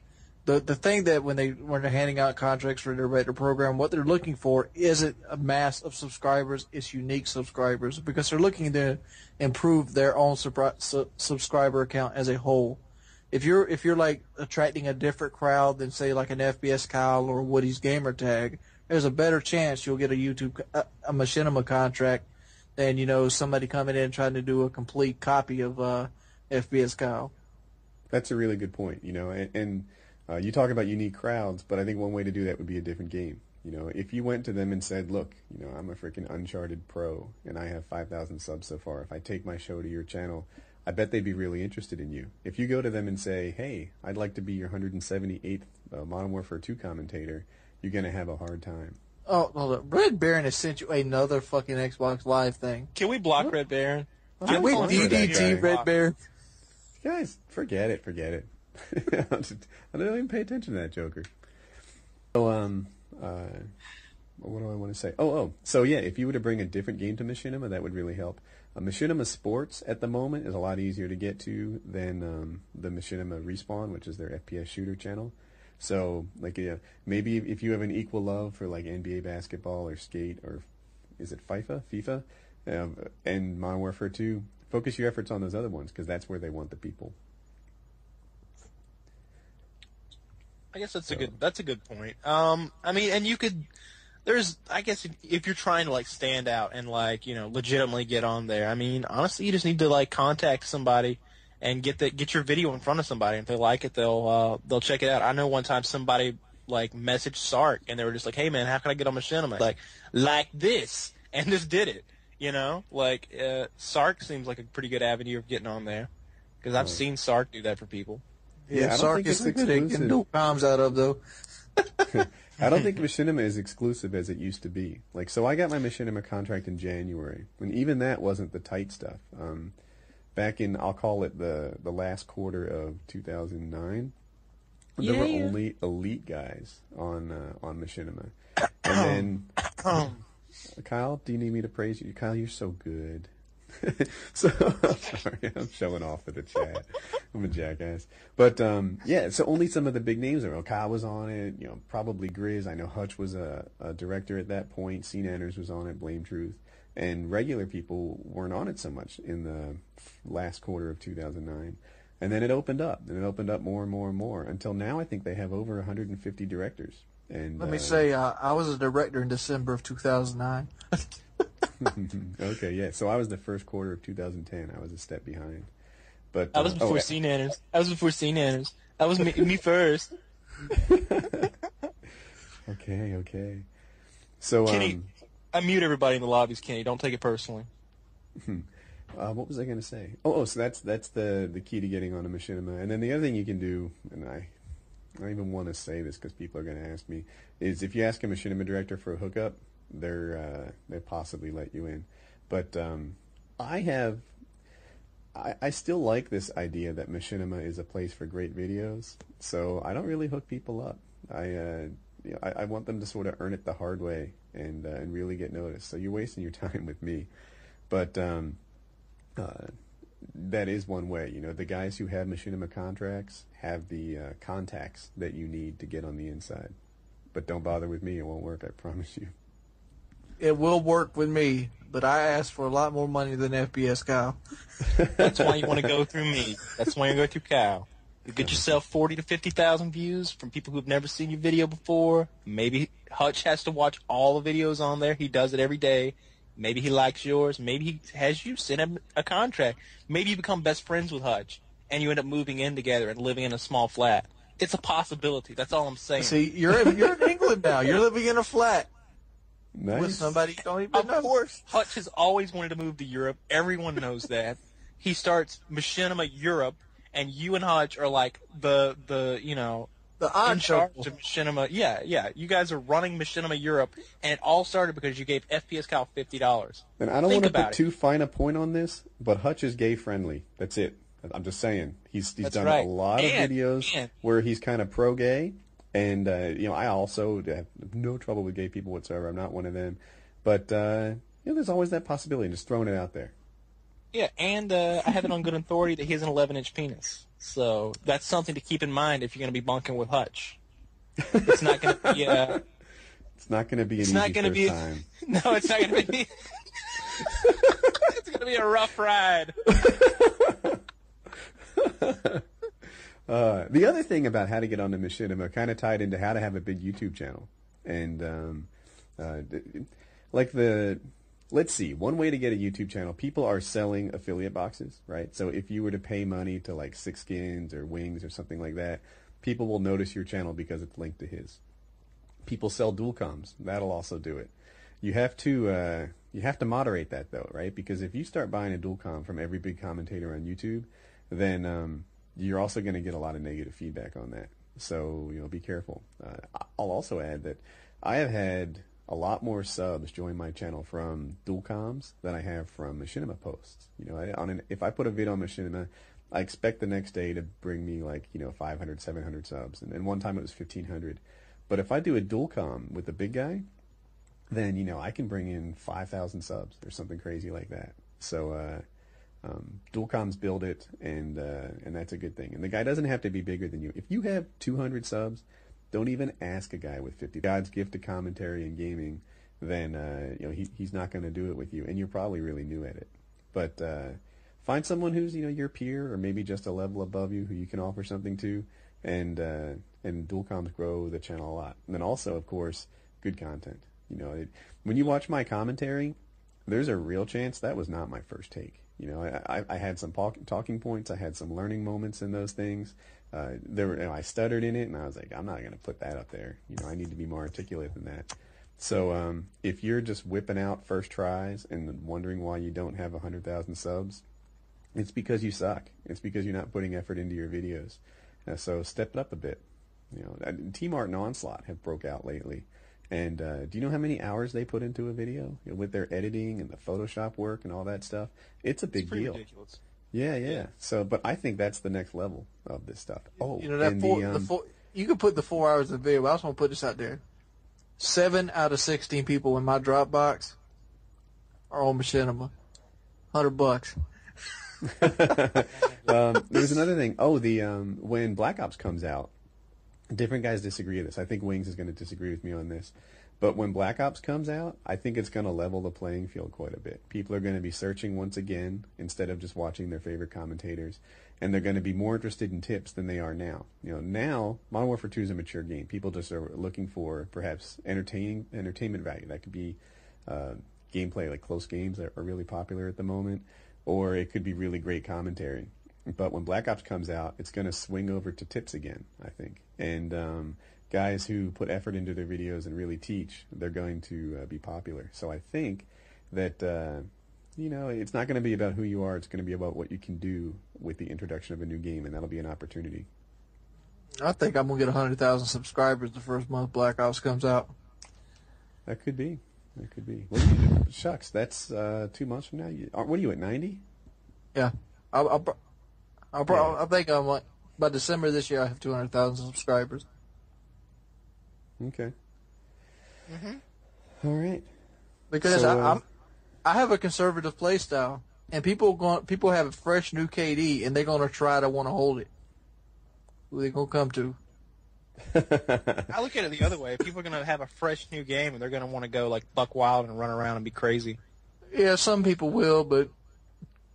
The thing that when they're handing out contracts for their program, what they're looking for isn't a mass of subscribers; it's unique subscribers because they're looking to improve their own subscriber account as a whole. If you're like attracting a different crowd than say like an FBS Kyle or Woody's gamer tag, there's a better chance you'll get a Machinima contract than somebody coming in trying to do a complete copy of FBS Kyle. That's a really good point. And you talk about unique crowds, but I think one way to do that would be a different game. If you went to them and said, look, I'm a freaking Uncharted pro and I have 5,000 subs so far. If I take my show to your channel, I bet they'd be really interested in you. If you go to them and say, hey, I'd like to be your 178th Modern Warfare 2 commentator, you're going to have a hard time. Oh, hold up. Red Baron has sent you another fucking Xbox Live thing. Can we block Red Baron? Can we DDT Red Baron? Guys, forget it. I don't even pay attention to that joker. So, what do I want to say? So yeah, if you were to bring a different game to Machinima, that would really help. Machinima Sports at the moment is a lot easier to get to than the Machinima Respawn, which is their FPS shooter channel. So, maybe if you have an equal love for like NBA basketball or skate or is it FIFA, and Modern Warfare 2, focus your efforts on those other ones because that's where they want the people. I guess that's a good point. I mean, and you could. I guess if you're trying to stand out and legitimately get on there, I mean, honestly, you just need to contact somebody and get your video in front of somebody. If they like it, they'll check it out. I know one time somebody like messaged Sark and they were just like, "Hey man, how can I get on Machinima?" Like this, and just did it. You know, like Sark seems like a pretty good avenue of getting on there because I've seen Sark do that for people. Yeah, Sark is something they can do comms out of though. I don't think Machinima is exclusive as it used to be. Like, so I got my Machinima contract in January, and even that wasn't the tight stuff. Back in, I'll call it the last quarter of 2009, there were only elite guys on Machinima. And then, Kyle, do you need me to praise you? Kyle, you're so good. So, sorry, I'm showing off for the chat. I'm a jackass. But, yeah, so only some of the big names are. Kyle was on it, you know, probably Grizz. I know Hutch was a director at that point. C. Nanners was on it, Blame Truth. And regular people weren't on it so much in the last quarter of 2009. And then it opened up, and it opened up more and more and more. Until now, I think they have over 150 directors. And let me say, I was a director in December of 2009. Okay, yeah. So I was the first quarter of 2010. I was a step behind. But I was before C. Nanners. I was before C. Nanners. That was me first. Okay. So Kenny, I mute everybody in the lobbies. Kenny, don't take it personally. What was I going to say? So that's the key to getting on a Machinima. And then the other thing you can do, and I don't even want to say this because people are going to ask me, is if you ask a Machinima director for a hookup, they possibly let you in. But I still like this idea that Machinima is a place for great videos. So I don't really hook people up. I want them to sort of earn it the hard way and really get noticed. So you're wasting your time with me. But that is one way. You know, the guys who have Machinima contracts have the contacts that you need to get on the inside. But don't bother with me. It won't work, I promise you. It will work with me, but I asked for a lot more money than FPS Kyle. That's why you want to go through me. That's why you go through Kyle. You get yourself 40 to 50,000 views from people who've never seen your video before. Maybe Hutch has to watch all the videos on there. He does it every day. Maybe he likes yours. Maybe he has you send him a contract. Maybe you become best friends with Hutch, and you end up moving in together and living in a small flat. It's a possibility. That's all I'm saying. See, you're in England now. You're living in a flat. Nice. With somebody you don't even know. Of course, Hutch has always wanted to move to Europe. Everyone knows that. He starts Machinima Europe, and you and Hutch are like the odd in charge couple. of Machinima. Yeah. You guys are running Machinima Europe, and it all started because you gave FPS Cal $50. And I don't want to put too fine a point on this, but Hutch is gay friendly. That's it. I'm just saying. He's done a lot of videos where he's kind of pro-gay. And, I also have no trouble with gay people whatsoever. I'm not one of them. But, there's always that possibility. Just throwing it out there. Yeah, and I have it on good authority that he has an 11-inch penis. So that's something to keep in mind if you're going to be bunking with Hutch. It's not going to be It's not going to be an easy first time. No, it's not going to be... It's going to be a rough ride. The other thing about how to get onto Machinima kind of tied into how to have a big YouTube channel. And, let's see, one way to get a YouTube channel, people are selling affiliate boxes, right? So if you were to pay money to like Six Skins or Wings or something like that, people will notice your channel because it's linked to his. People sell dual comms. That'll also do it. You have to moderate that though, right? Because if you start buying a dual comm from every big commentator on YouTube, then, you're also going to get a lot of negative feedback on that. So, be careful. I'll also add that I have had a lot more subs join my channel from dual comms than I have from Machinima posts. If I put a vid on Machinima, I expect the next day to bring me 500, 700 subs. And one time it was 1,500. But if I do a dual comm with the big guy, then, I can bring in 5,000 subs or something crazy like that. So, dual comms build it, and that's a good thing. And the guy doesn't have to be bigger than you. If you have 200 subs, don't even ask a guy with 50. God's gift to commentary and gaming, then he's not going to do it with you, and you're probably really new at it. But find someone who's your peer or maybe just a level above you who you can offer something to, and dual comms grow the channel a lot. And then also, of course, good content. When you watch my commentary, there's a real chance that was not my first take. I had some talking points. I had some learning moments in those things. I stuttered in it, and I was like, I'm not going to put that up there. I need to be more articulate than that. So if you're just whipping out first tries and wondering why you don't have 100,000 subs, it's because you suck. It's because you're not putting effort into your videos. So step it up a bit. Team Art and Onslaught have broke out lately. And do you know how many hours they put into a video with their editing and the Photoshop work and all that stuff? It's a big deal. Ridiculous. Yeah. So, but I think that's the next level of this stuff. Oh, you could put the 4 hours of video. But I just want to put this out there: 7 out of 16 people in my Dropbox are on Machinima. $100. There's another thing. Oh, when Black Ops comes out, different guys disagree with this. I think Wings is going to disagree with me on this. But when Black Ops comes out, I think it's going to level the playing field quite a bit. People are going to be searching once again instead of just watching their favorite commentators. And they're going to be more interested in tips than they are now. Now, Modern Warfare 2 is a mature game. People just are looking for perhaps entertainment value. That could be gameplay, like close games that are really popular at the moment. Or it could be really great commentary. But when Black Ops comes out, it's going to swing over to tips again, I think. And guys who put effort into their videos and really teach, they're going to be popular. So I think that, it's not going to be about who you are. It's going to be about what you can do with the introduction of a new game, and that'll be an opportunity. I think I'm going to get 100,000 subscribers the first month Black Ops comes out. That could be. Well, shucks, that's 2 months from now. What are you at, 90? Yeah. I think I'm like, by December this year, I have 200,000 subscribers. Okay. All right. Because I have a conservative play style, and people have a fresh new KD, and they're going to try to want to hold it. Who they going to come to? I look at it the other way. People are going to have a fresh new game, and they're going to want to go like buck wild and run around and be crazy. Yeah, some people will, but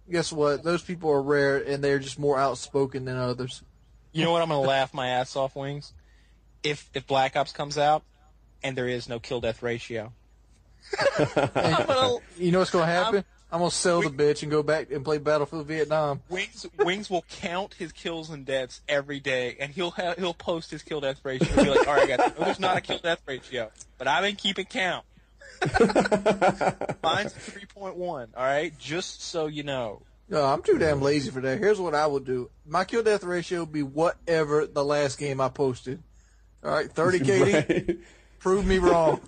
guess what? Those people are rare, and they're just more outspoken than others. You know what? I'm going to laugh my ass off, Wings. If Black Ops comes out and there is no kill-death ratio. You know what's going to happen? I'm going to sell the bitch and go back and play Battlefield Vietnam. Wings will count his kills and deaths every day, and he'll post his kill-death ratio. He'll be like, all right, guys, there's not a kill-death ratio, but I've been keeping count. Mine's 3.1, all right? Just so you know. No, I'm too damn lazy for that. Here's what I would do. My kill-death ratio would be whatever the last game I posted. All right, 30 KD. Right. Prove me wrong.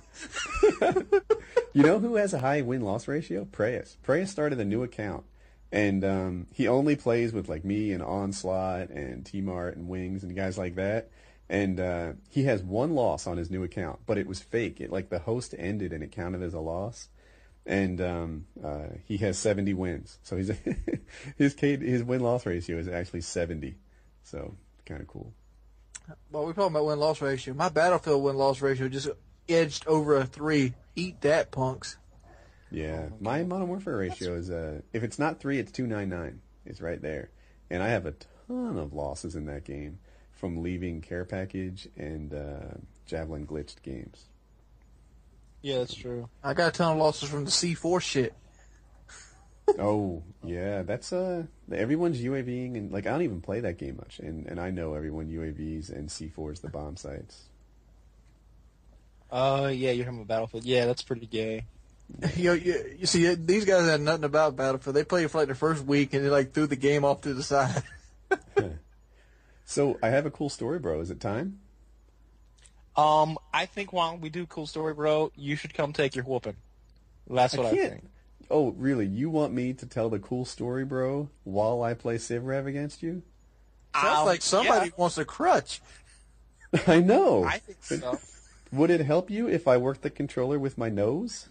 You know who has a high win-loss ratio? Preyas. Preyas started a new account, and he only plays with like me and Onslaught and T-Mart and Wings and guys like that. And he has one loss on his new account, but it was fake. The host ended and it counted as a loss. And he has 70 wins. So his win-loss ratio is actually 70. So kind of cool. Well, we're talking about win-loss ratio. My Battlefield win-loss ratio just edged over a 3. Eat that, punks. Yeah, my Modern Warfare ratio is, if it's not 3, it's 299. It's right there. And I have a ton of losses in that game from leaving care package and Javelin glitched games. Yeah, that's true. I got a ton of losses from the C4 shit. Oh, yeah, that's everyone's UAVing, and I don't even play that game much, and I know everyone UAVs and C4s the bomb sites. Yeah, you're talking about Battlefield. Yeah, that's pretty gay. You see, these guys had nothing about Battlefield. They played for the first week, and they threw the game off to the side. So I have a cool story, bro. Is it time? I think while we do cool story, bro, you should come take your whooping. That's what I think. Oh, really? You want me to tell the cool story, bro, while I play CivRev against you? Sounds like somebody wants a crutch. I know. I think so. Would it help you if I worked the controller with my nose?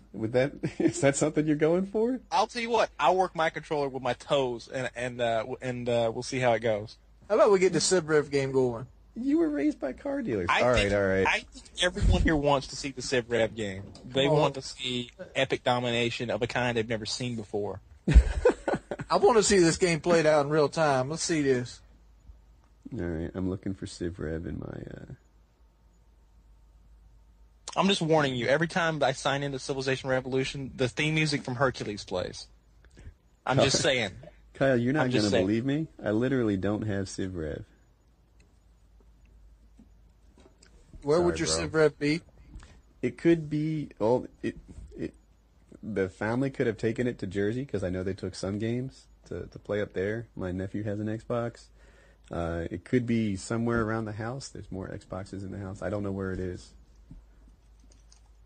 Is that something you're going for? I'll tell you what. I'll work my controller with my toes, and we'll see how it goes. How about we get the CivRev game going? You were raised by car dealers. All right. I think everyone here wants to see the CivRev game. They want to see epic domination of a kind they've never seen before. I want to see this game played out in real time. Let's see this. All right, I'm looking for CivRev in my... I'm just warning you. Every time I sign into Civilization Revolution, the theme music from Hercules plays. I'm just saying. Kyle, you're not going to saying. believe me. I literally don't have Civ Rev. Where Sorry, would your bro. Civ Rev be? It could be. Well, the family could have taken it to Jersey because I know they took some games to play up there. My nephew has an Xbox. It could be somewhere around the house. There's more Xboxes in the house. I don't know where it is.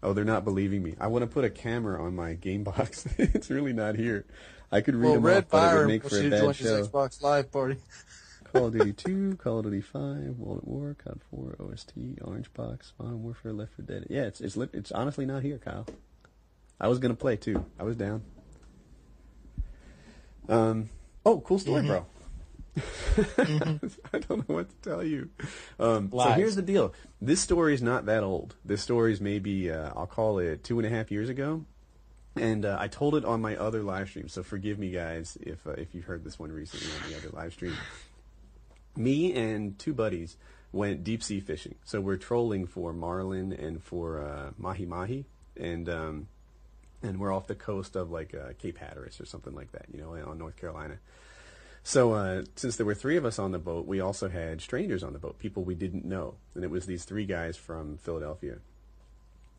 Oh, they're not believing me. I want to put a camera on my game box. It's really not here. I could read them Red off, but it Fire would make for a should bad join show. his Xbox Live party. Call of Duty 2, Call of Duty 5, World at War, COD 4, OST, Orange Box, Modern Warfare, Left 4 Dead. Yeah, it's honestly not here, Kyle. I was gonna play too. I was down. Oh, cool story, bro. I don't know what to tell you. So here's the deal. This story is not that old. This story is maybe, I'll call it 2.5 years ago. And I told it on my other live stream, so forgive me, guys, if you heard this one recently on the other live stream. Me and two buddies went deep sea fishing. So we're trolling for marlin and for mahi-mahi. And we're off the coast of like Cape Hatteras or something like that, on North Carolina. So since there were three of us on the boat, we also had strangers on the boat, people we didn't know. And it was these three guys from Philadelphia.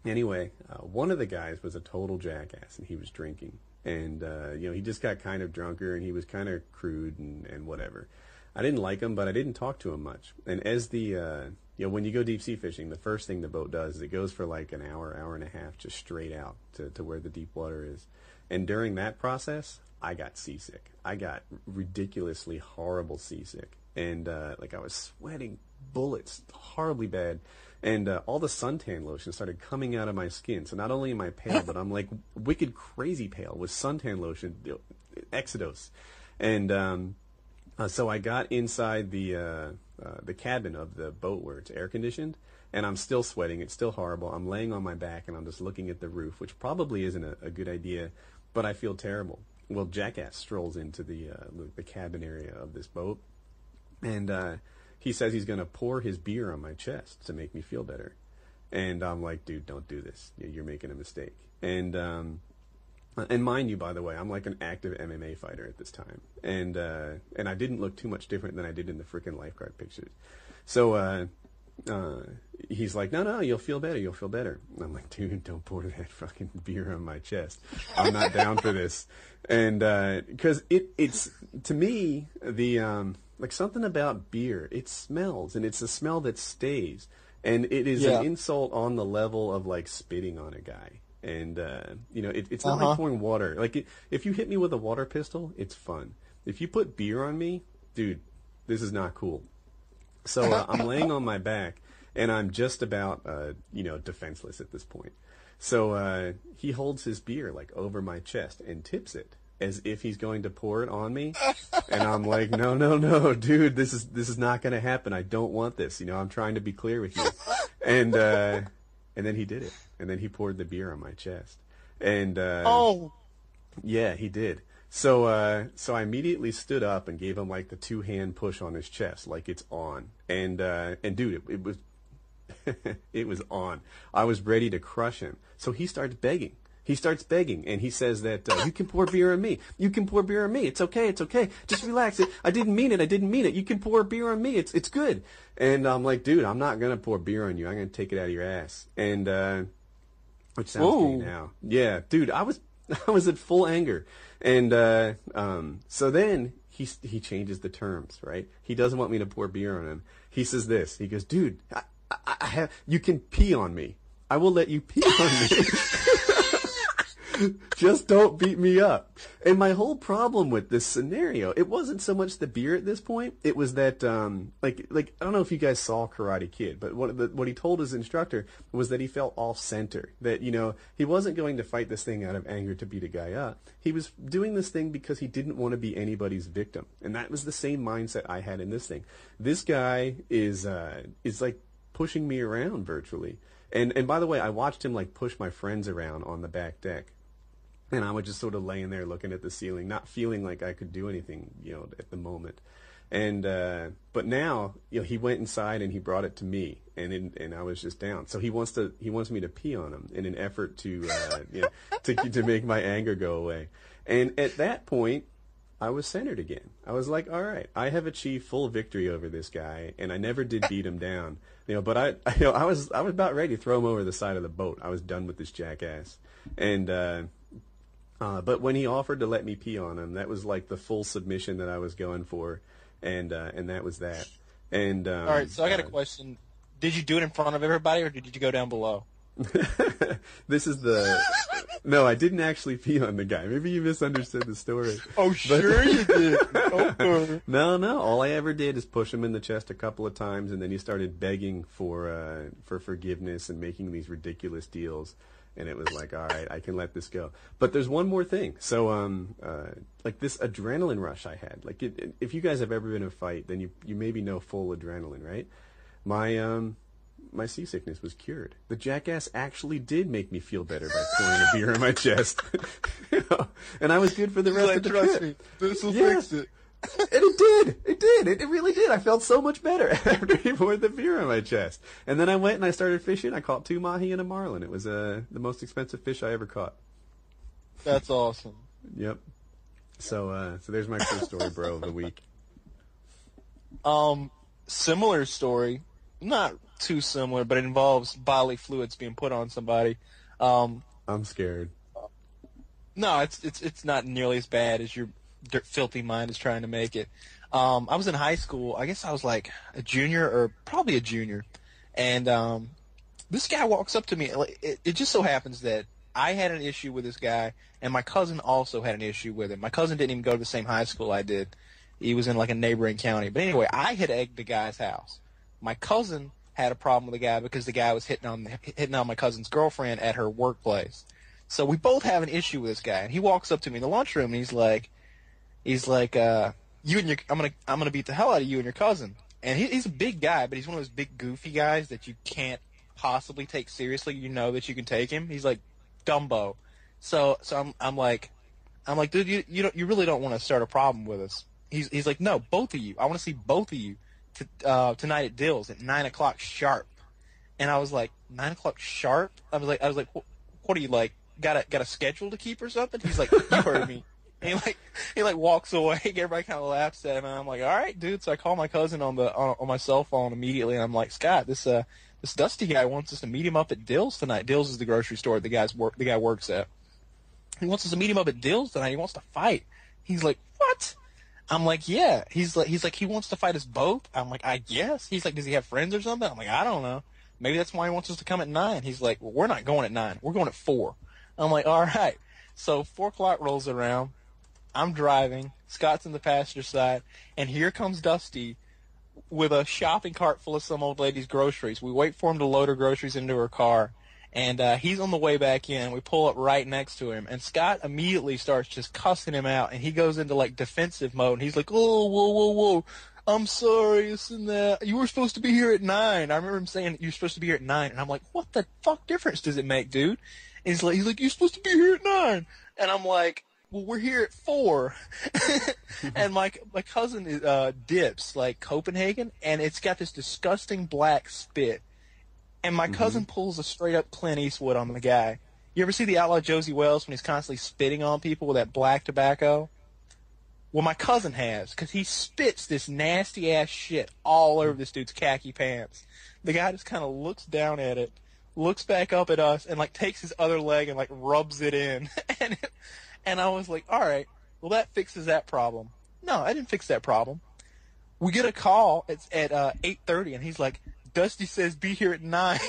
Anyway, one of the guys was a total jackass, and he was drinking. And, he just got kind of drunker, and he was kind of crude and whatever. I didn't like him, but I didn't talk to him much. And as when you go deep sea fishing, the first thing the boat does is it goes for like an hour, hour and a half, just straight out to where the deep water is. And during that process, I got seasick. I got ridiculously horrible seasick. And, I was sweating bullets horribly bad. And all the suntan lotion started coming out of my skin. So not only am I pale, but I'm like wicked crazy pale with suntan lotion, Exodus. And so I got inside the cabin of the boat where it's air conditioned, and I'm still sweating. It's still horrible. I'm laying on my back, and I'm just looking at the roof, which probably isn't a good idea, but I feel terrible. Well, Jackass strolls into the cabin area of this boat, and he says he's going to pour his beer on my chest to make me feel better. And I'm like, dude, don't do this. You're making a mistake. And mind you, by the way, I'm like an active MMA fighter at this time. And I didn't look too much different than I did in the frickin' lifeguard pictures. So he's like, no, you'll feel better. You'll feel better. And I'm like, dude, don't pour that fucking beer on my chest. I'm not down for this. And because it's, to me, the... like something about beer, it smells, and it's a smell that stays. And it is an insult on the level of like spitting on a guy. And, it's not like pouring water. Like if you hit me with a water pistol, it's fun. If you put beer on me, dude, this is not cool. So I'm laying on my back, and I'm just about, defenseless at this point. So he holds his beer like over my chest and tips it, as if he's going to pour it on me. And I'm like, no, dude, this is not going to happen. I don't want this. I'm trying to be clear with you. And then he did it. And then he poured the beer on my chest. And, yeah, he did. So I immediately stood up and gave him like the 2-hand push on his chest, like it's on. And dude, it was, it was on. I was ready to crush him. So he starts begging. He starts begging, and he says that, you can pour beer on me. You can pour beer on me. It's okay. It's okay. Just relax. I didn't mean it. You can pour beer on me. It's good. And I'm like, dude, I'm not going to pour beer on you. I'm going to take it out of your ass. And, which sounds gay now. Yeah, dude, I was at full anger. And, so then he changes the terms, right? He doesn't want me to pour beer on him. He says this. He goes, dude, you can pee on me. I will let you pee on me. Just don't beat me up. And my whole problem with this scenario, it wasn't so much the beer at this point. It was that, like I don't know if you guys saw Karate Kid, but what he told his instructor was that he felt off center. That, he wasn't going to fight this thing out of anger to beat a guy up. He was doing this thing because he didn't want to be anybody's victim. And that was the same mindset I had in this thing. This guy is like pushing me around virtually. And by the way, I watched him like push my friends around on the back deck. And I was just sort of laying there looking at the ceiling, not feeling like I could do anything, at the moment. And but now, he went inside and he brought it to me, and I was just down. So he wants me to pee on him in an effort to to make my anger go away. And at that point, I was centered again. I was like, all right, I have achieved full victory over this guy, and I never did beat him down. But I was about ready to throw him over the side of the boat. I was done with this jackass. And but when he offered to let me pee on him, that was like the full submission that I was going for, and that was that. And all right, so I got a question. Did you do it in front of everybody, or did you go down below? This is the... No, I didn't actually pee on the guy. Maybe you misunderstood the story. Oh, sure you did. Okay. No. All I ever did is push him in the chest a couple of times, and then he started begging for forgiveness and making these ridiculous deals. And it was like, all right, I can let this go. But there's one more thing. So, like this adrenaline rush I had. Like, if you guys have ever been in a fight, then you maybe know full adrenaline, right? My seasickness was cured. The jackass actually did make me feel better by pouring a beer in my chest. And I was good for the rest of the trip. Me, this will fix it. And it did. It really did. I felt so much better after he poured the beer in my chest. And then I went and I started fishing. I caught 2 mahi and a marlin. It was the most expensive fish I ever caught. That's awesome. Yep. So there's my true story, bro, of the week. Similar story. Not too similar, but it involves bodily fluids being put on somebody. I'm scared. No, it's not nearly as bad as your filthy mind is trying to make it. I was in high school. I guess I was like a junior or probably a junior, and this guy walks up to me. It just so happens that I had an issue with this guy, and my cousin also had an issue with him. My cousin didn't even go to the same high school I did. He was in like a neighboring county. But anyway, I had egged the guy's house. My cousin had a problem with the guy because the guy was hitting on my cousin's girlfriend at her workplace. So we both have an issue with this guy. And he walks up to me in the lunchroom and he's like, I'm gonna beat the hell out of you and your cousin. And he's a big guy, but he's one of those big goofy guys that you can't possibly take seriously. You know that you can take him. He's like Dumbo. So I'm like, dude, you really don't want to start a problem with us. He's like, no, both of you. I want to see both of you tonight at Dill's at 9 o'clock sharp. And I was like, 9 o'clock sharp? I was like, what are you like? Got a schedule to keep or something? He's like, you heard me. And he walks away. Everybody kind of laughs at him, and I'm like, all right, dude. So I call my cousin on my cell phone immediately, and I'm like, Scott, this Dusty guy wants us to meet him up at Dill's tonight. Dill's is the grocery store the guy works at. He wants us to meet him up at Dill's tonight. He wants to fight. He's like, what? I'm like, yeah. He's like, he wants to fight us both. I'm like, I guess. He's like, does he have friends or something? I'm like, I don't know. Maybe that's why he wants us to come at 9. He's like, well, we're not going at 9. We're going at 4. I'm like, all right. So 4 o'clock rolls around. I'm driving. Scott's in the passenger side. And here comes Dusty with a shopping cart full of some old lady's groceries. We wait for him to load her groceries into her car. And he's on the way back in. We pull up right next to him. And Scott immediately starts just cussing him out. And he goes into, like, defensive mode. And he's like, oh, whoa. I'm sorry, this and that. You were supposed to be here at 9. I remember him saying you're supposed to be here at 9. And I'm like, what the fuck difference does it make, dude? And he's like, you're supposed to be here at 9. And I'm like, well, we're here at 4. And my cousin dips, like, Copenhagen. And it's got this disgusting black spit. And my cousin pulls a straight-up Clint Eastwood on the guy. You ever see the Outlaw Josie Wells when he's constantly spitting on people with that black tobacco? Well, my cousin has, because he spits this nasty-ass shit all over this dude's khaki pants. The guy just kind of looks down at it, looks back up at us, and, like, takes his other leg and, like, rubs it in. And I was like, all right, well, that fixes that problem. No, I didn't fix that problem. We get a call. It's at 8:30, and he's like, Dusty says be here at 9.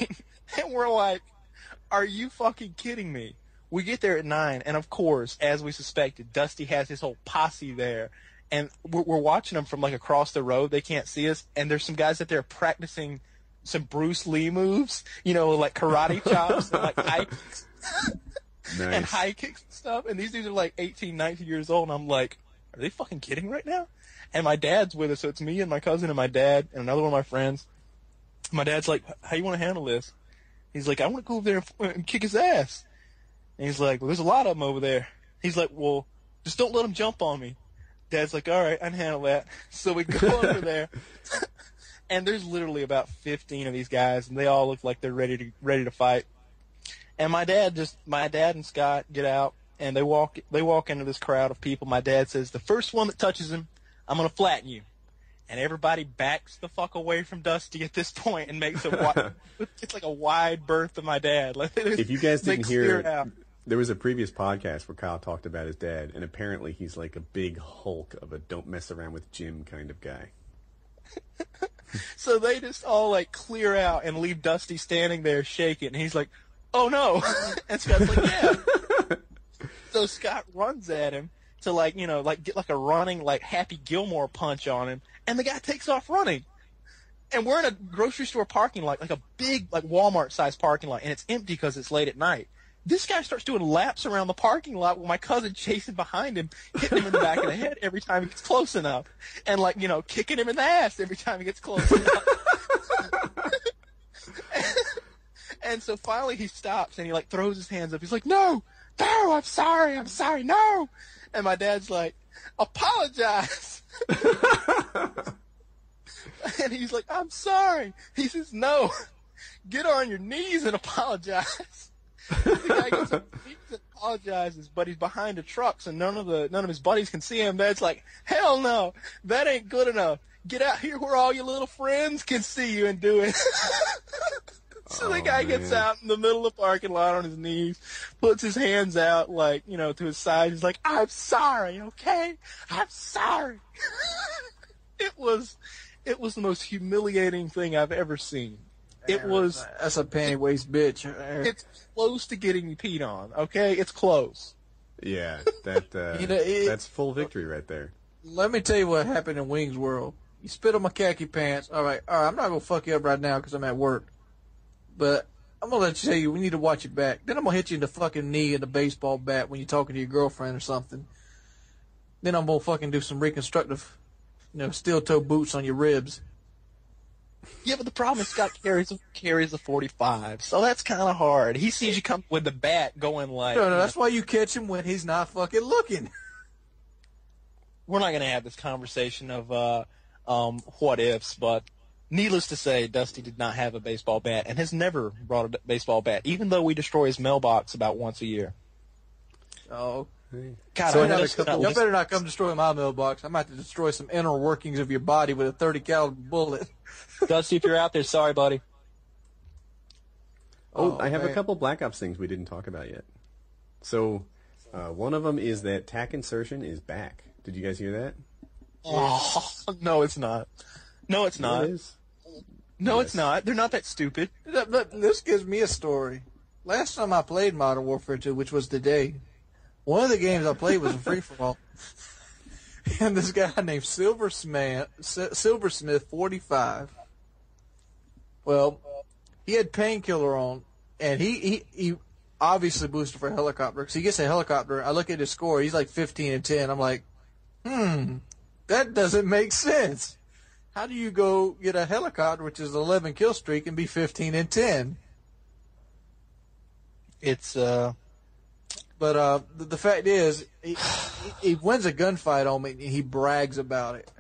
And we're like, are you fucking kidding me? We get there at 9, and of course, as we suspected, Dusty has his whole posse there. And we're watching them from, like, across the road. They can't see us. And there's some guys that they're practicing some Bruce Lee moves, you know, like karate chops and, like, high kicks. Nice. And high kicks and stuff. And these dudes are, like, 18, 19 years old. And I'm like, are they fucking kidding right now? And my dad's with us. So it's me and my cousin and my dad and another one of my friends. My dad's like, how you want to handle this? He's like, I want to go over there and kick his ass. And he's like, well, there's a lot of them over there. He's like, well, just don't let them jump on me. Dad's like, all right, I can handle that. So we go over there. And there's literally about 15 of these guys, and they all look like they're ready to fight. And my dad and Scott get out, and they walk into this crowd of people. My dad says, the first one that touches him, I'm going to flatten you. And everybody backs the fuck away from Dusty at this point and makes it's like a wide berth of my dad. Like, if you guys didn't hear, out. There was a previous podcast where Kyle talked about his dad, and apparently he's like a big hulk of a don't mess around with Jim kind of guy. So they just all like clear out and leave Dusty standing there shaking. And he's like, "Oh no!" And Scott's like, "Yeah." So Scott runs at him to get like a running like Happy Gilmore punch on him, and the guy takes off running. And we're in a grocery store parking lot, like a big like Walmart-sized parking lot, and it's empty because it's late at night. This guy starts doing laps around the parking lot with my cousin chasing behind him, hitting him in the back of the head every time he gets close enough. And, kicking him in the ass every time he gets close enough. And so finally he stops and he, throws his hands up. He's like, no, I'm sorry, no. And my dad's like, apologize. And he's like, I'm sorry. He says, no, get on your knees and apologize. The guy gets up and apologizes, but he's behind a truck, so none of his buddies can see him. Dad's like, hell no, that ain't good enough. Get out here where all your little friends can see you and do it. So the guy gets out in the middle of the parking lot on his knees, puts his hands out to his side. He's like, I'm sorry, okay? I'm sorry. It was the most humiliating thing I've ever seen. That's a panty waist bitch. It's close to getting peed on, okay? It's close. Yeah, that's full victory right there. Let me tell you what happened in Wings World. You spit on my khaki pants. All right, I'm not going to fuck you up right now because I'm at work. But I'm going to let you tell you, we need to watch your back. Then I'm going to hit you in the fucking knee and the baseball bat when you're talking to your girlfriend or something. Then I'm going to fucking do some reconstructive, steel-toe boots on your ribs. Yeah, but the problem is Scott carries a 45, so that's kind of hard. He sees you come with the bat going like... No, that's why you catch him when he's not fucking looking. We're not going to have this conversation of what ifs, but needless to say, Dusty did not have a baseball bat and has never brought a baseball bat, even though we destroy his mailbox about once a year. Oh, God, y'all better not come destroy my mailbox. I'm about to destroy some inner workings of your body with a 30 caliber bullet. Dusty, if you're out there, sorry, buddy. I have a couple Black Ops things we didn't talk about yet. So, one of them is that tack insertion is back. Did you guys hear that? Oh, no, it's not. No, it's not. It is. No, Yes. it's not. They're not that stupid. This gives me a story. Last time I played Modern Warfare 2, which was today, one of the games I played was a free-for-all. And this guy named Silversmith 45, well, he had Painkiller on, and he obviously boosted for a helicopter, because he gets a helicopter. I look at his score, he's like 15 and 10. I'm like, that doesn't make sense. How do you go get a helicopter, which is an 11 kill streak, and be 15 and 10? It's, But the fact is, he wins a gunfight on me, and he brags about it.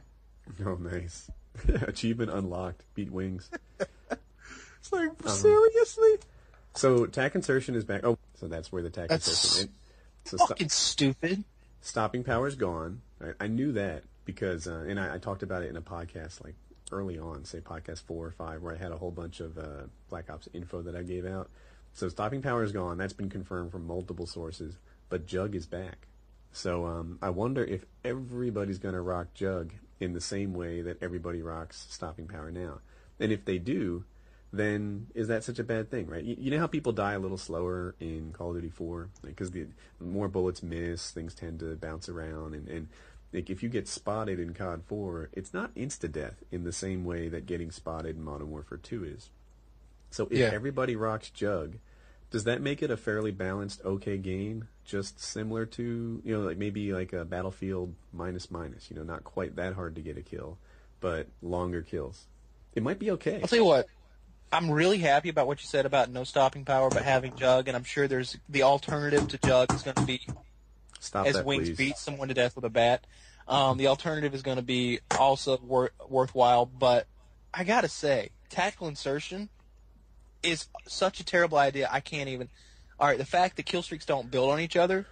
Oh, nice. Achievement unlocked. Beat Wings. It's like, seriously? So, tack insertion is back. Oh, so that's where the tack insertion is. So fucking stupid. Stopping power is gone. I knew that because, and I talked about it in a podcast early on, say podcast 4 or 5, where I had a whole bunch of Black Ops info that I gave out. So stopping power is gone. That's been confirmed from multiple sources. But Jug is back. So I wonder if everybody's going to rock Jug in the same way that everybody rocks stopping power now. And if they do, then is that such a bad thing, right? You know how people die a little slower in Call of Duty 4? Because the more bullets miss, things tend to bounce around. And if you get spotted in COD 4, it's not insta-death in the same way that getting spotted in Modern Warfare 2 is. So if everybody rocks Jug, does that make it a fairly balanced, okay game? Just similar to, maybe like a Battlefield minus, not quite that hard to get a kill, but longer kills. It might be okay. I'll tell you what, I'm really happy about what you said about no stopping power, but having Jug, and I'm sure there's the alternative to Jug is going to be Wings please. beat someone to death with a bat. The alternative is going to be also worthwhile, but I got to say, tactical insertion is such a terrible idea. I can't even. All right, the fact that kill streaks don't build on each other,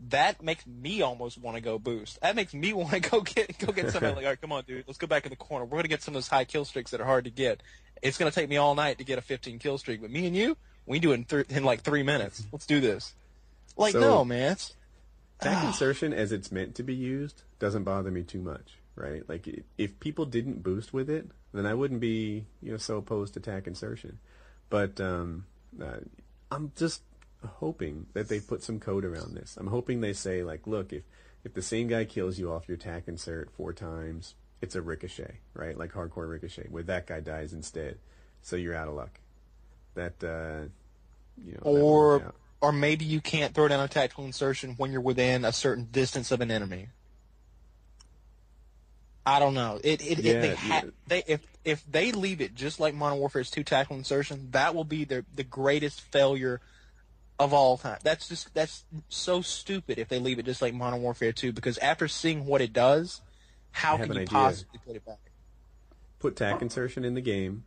that makes me almost want to go boost. That makes me want to go get somebody like, all right, come on, dude, let's go back in the corner. We're gonna get some of those high kill streaks that are hard to get. It's gonna take me all night to get a 15 kill streak, but me and you, we do it in like 3 minutes. Let's do this. Like, no, man. Tack insertion, as it's meant to be used, doesn't bother me too much, right? Like, if people didn't boost with it, then I wouldn't be, so opposed to tack insertion. But I'm just hoping that they put some code around this. I'm hoping they say, like, look, if the same guy kills you off your tack insert 4 times, it's a ricochet, right? Like hardcore ricochet, where that guy dies instead. So you're out of luck. Or maybe you can't throw down a tactical insertion when you're within a certain distance of an enemy. I don't know. If they leave it just like Modern Warfare's 2 tactical insertion, that will be the greatest failure of all time. That's so stupid if they leave it just like Modern Warfare 2, because after seeing what it does, how can you possibly put it back? Put tack insertion in the game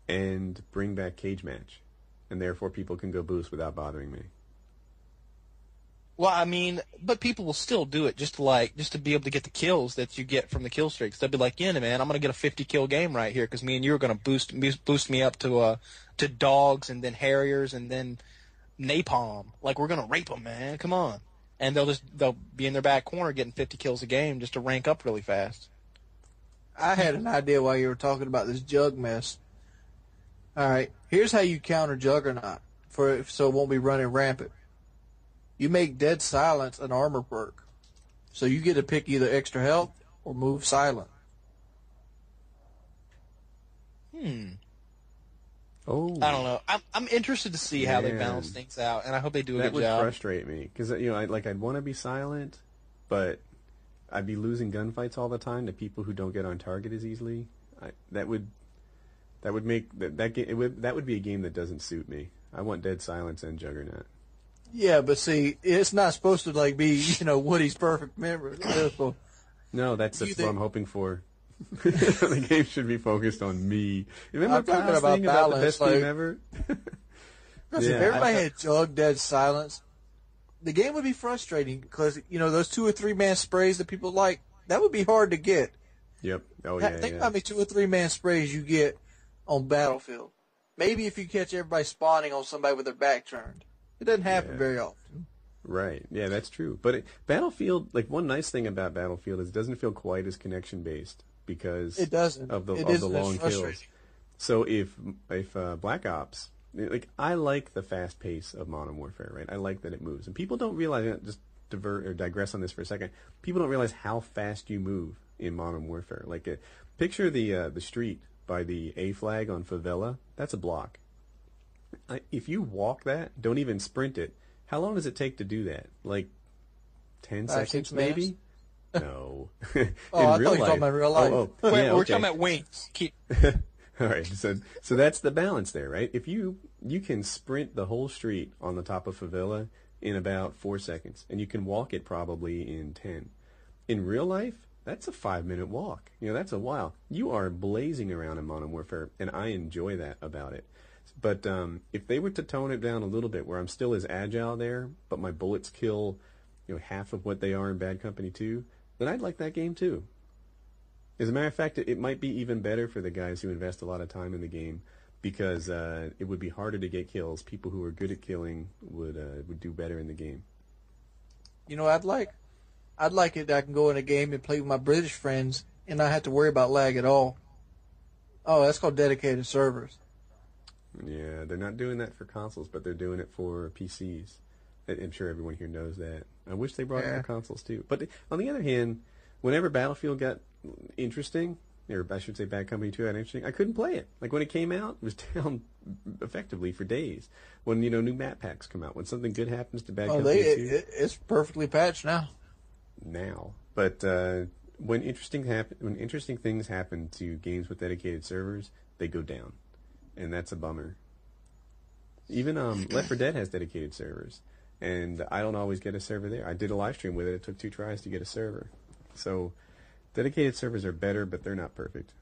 and bring back cage match, and therefore people can go boost without bothering me. Well, I mean, but people will still do it just to be able to get the kills that you get from the kill streaks. They'll be like, yeah, man, I'm gonna get a 50 kill game right here because me and you are gonna boost me up to dogs and then harriers and then napalm. Like, we're gonna rape them, man. Come on. And they'll be in their back corner getting 50 kills a game just to rank up really fast. I had an idea while you were talking about this jug mess. All right, here's how you counter Juggernaut so it won't be running rampant. You make Dead Silence an armor perk, so you get to pick either extra health or move silent. Oh, I don't know. I'm interested to see how they balance things out, and I hope they do a good job. That would frustrate me because I'd want to be silent, but I'd be losing gunfights all the time to people who don't get on target as easily. That would be a game that doesn't suit me. I want Dead Silence and Juggernaut. Yeah, but see, it's not supposed to be Woody's perfect memory. No, that's what I'm hoping for. The game should be focused on me. Remember talking about the best game ever? If everybody had Jug Dead Silence, the game would be frustrating because those 2 or 3 man sprays that people like, that would be hard to get. Yep. Oh yeah. Think how many 2 or 3 man sprays you get on Battlefield. Maybe if you catch everybody spawning on somebody with their back turned. It doesn't happen very often. Right. Yeah, that's true. But Battlefield, one nice thing about Battlefield is it doesn't feel quite as connection based because it doesn't. of the long kills. So if Black Ops, I like the fast pace of Modern Warfare, right? I like that it moves, and people don't realize. Just digress on this for a second. People don't realize how fast you move in Modern Warfare. Picture the street by the A flag on Favela. That's a block. If you walk that, don't even sprint it, how long does it take to do that? 10 seconds maybe? No. I thought you were talking about real life. We're talking about wings. All right, so that's the balance there, right? If you can sprint the whole street on the top of Favela in about 4 seconds, and you can walk it probably in 10. In real life, that's a 5-minute walk. That's a while. You are blazing around in Modern Warfare, and I enjoy that about it. But if they were to tone it down a little bit, where I'm still as agile there, but my bullets kill, half of what they are in Bad Company 2, then I'd like that game too. As a matter of fact, it might be even better for the guys who invest a lot of time in the game, because it would be harder to get kills. People who are good at killing would do better in the game. I'd like it that I can go in a game and play with my British friends and not have to worry about lag at all. Oh, that's called dedicated servers. Yeah, they're not doing that for consoles, but they're doing it for PCs. I'm sure everyone here knows that. I wish they brought it for consoles too. But on the other hand, whenever Battlefield got interesting, or I should say Bad Company 2 got interesting, I couldn't play it. When it came out, it was down effectively for days. When new map packs come out, when something good happens to Bad Company 2, it's perfectly patched now. But when interesting things happen to games with dedicated servers, they go down. And that's a bummer. Even Left 4 Dead has dedicated servers, and I don't always get a server there. I did a live stream with it. It took 2 tries to get a server. So dedicated servers are better, but they're not perfect.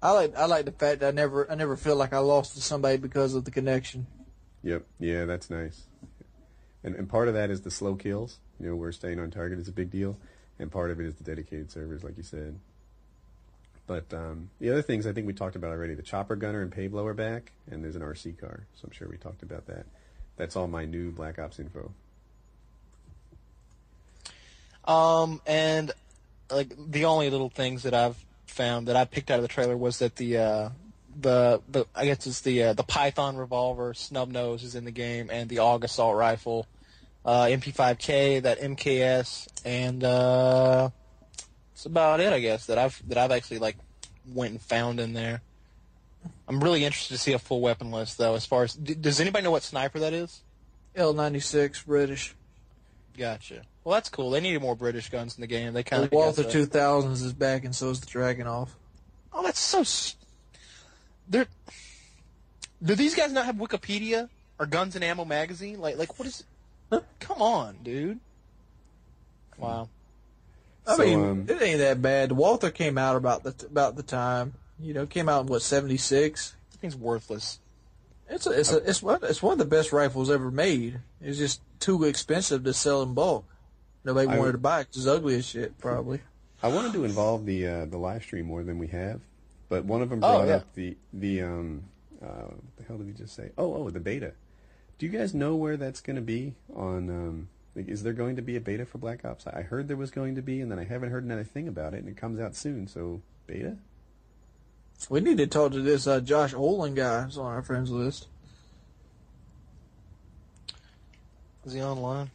I like the fact that I never feel like I lost to somebody because of the connection. Yep. Yeah, that's nice. And part of that is the slow kills, where staying on target is a big deal, and part of it is the dedicated servers, like you said. But the other things I think we talked about already, the chopper gunner and pay blower back, and there's an RC car, so I'm sure we talked about that. That's all my new Black Ops info. And like the only little things that I've found that I picked out of the trailer was that the I guess it's the Python revolver, snub nose is in the game, and the AUG assault rifle, MP5K, that MKS, and that's about it, I guess, that I've actually like went and found in there. I'm really interested to see a full weapon list though. As far as does anybody know what sniper that is? L96 British. Gotcha. Well, that's cool. They needed more British guns in the game. They kind of the Walther 2000s is back, and so is the Dragunov. Oh, that's so. Do these guys not have Wikipedia or Guns and Ammo magazine? Like what is? Come on, dude. Wow. I mean, it ain't that bad. The Walther came out about the time. Came out in what, 76? That thing's worthless. It's one of the best rifles ever made. It's just too expensive to sell in bulk. Nobody wanted to buy it 'cause it's ugly as shit, probably. I wanted to involve the live stream more than we have, but one of them brought up the what the hell did he just say? Oh, the beta. Do you guys know where that's going to be on? Is there going to be a beta for Black Ops? I heard there was going to be, and then I haven't heard another thing about it, and it comes out soon. So beta? We need to talk to this Josh Olin guy who's on our friends list. Is he online?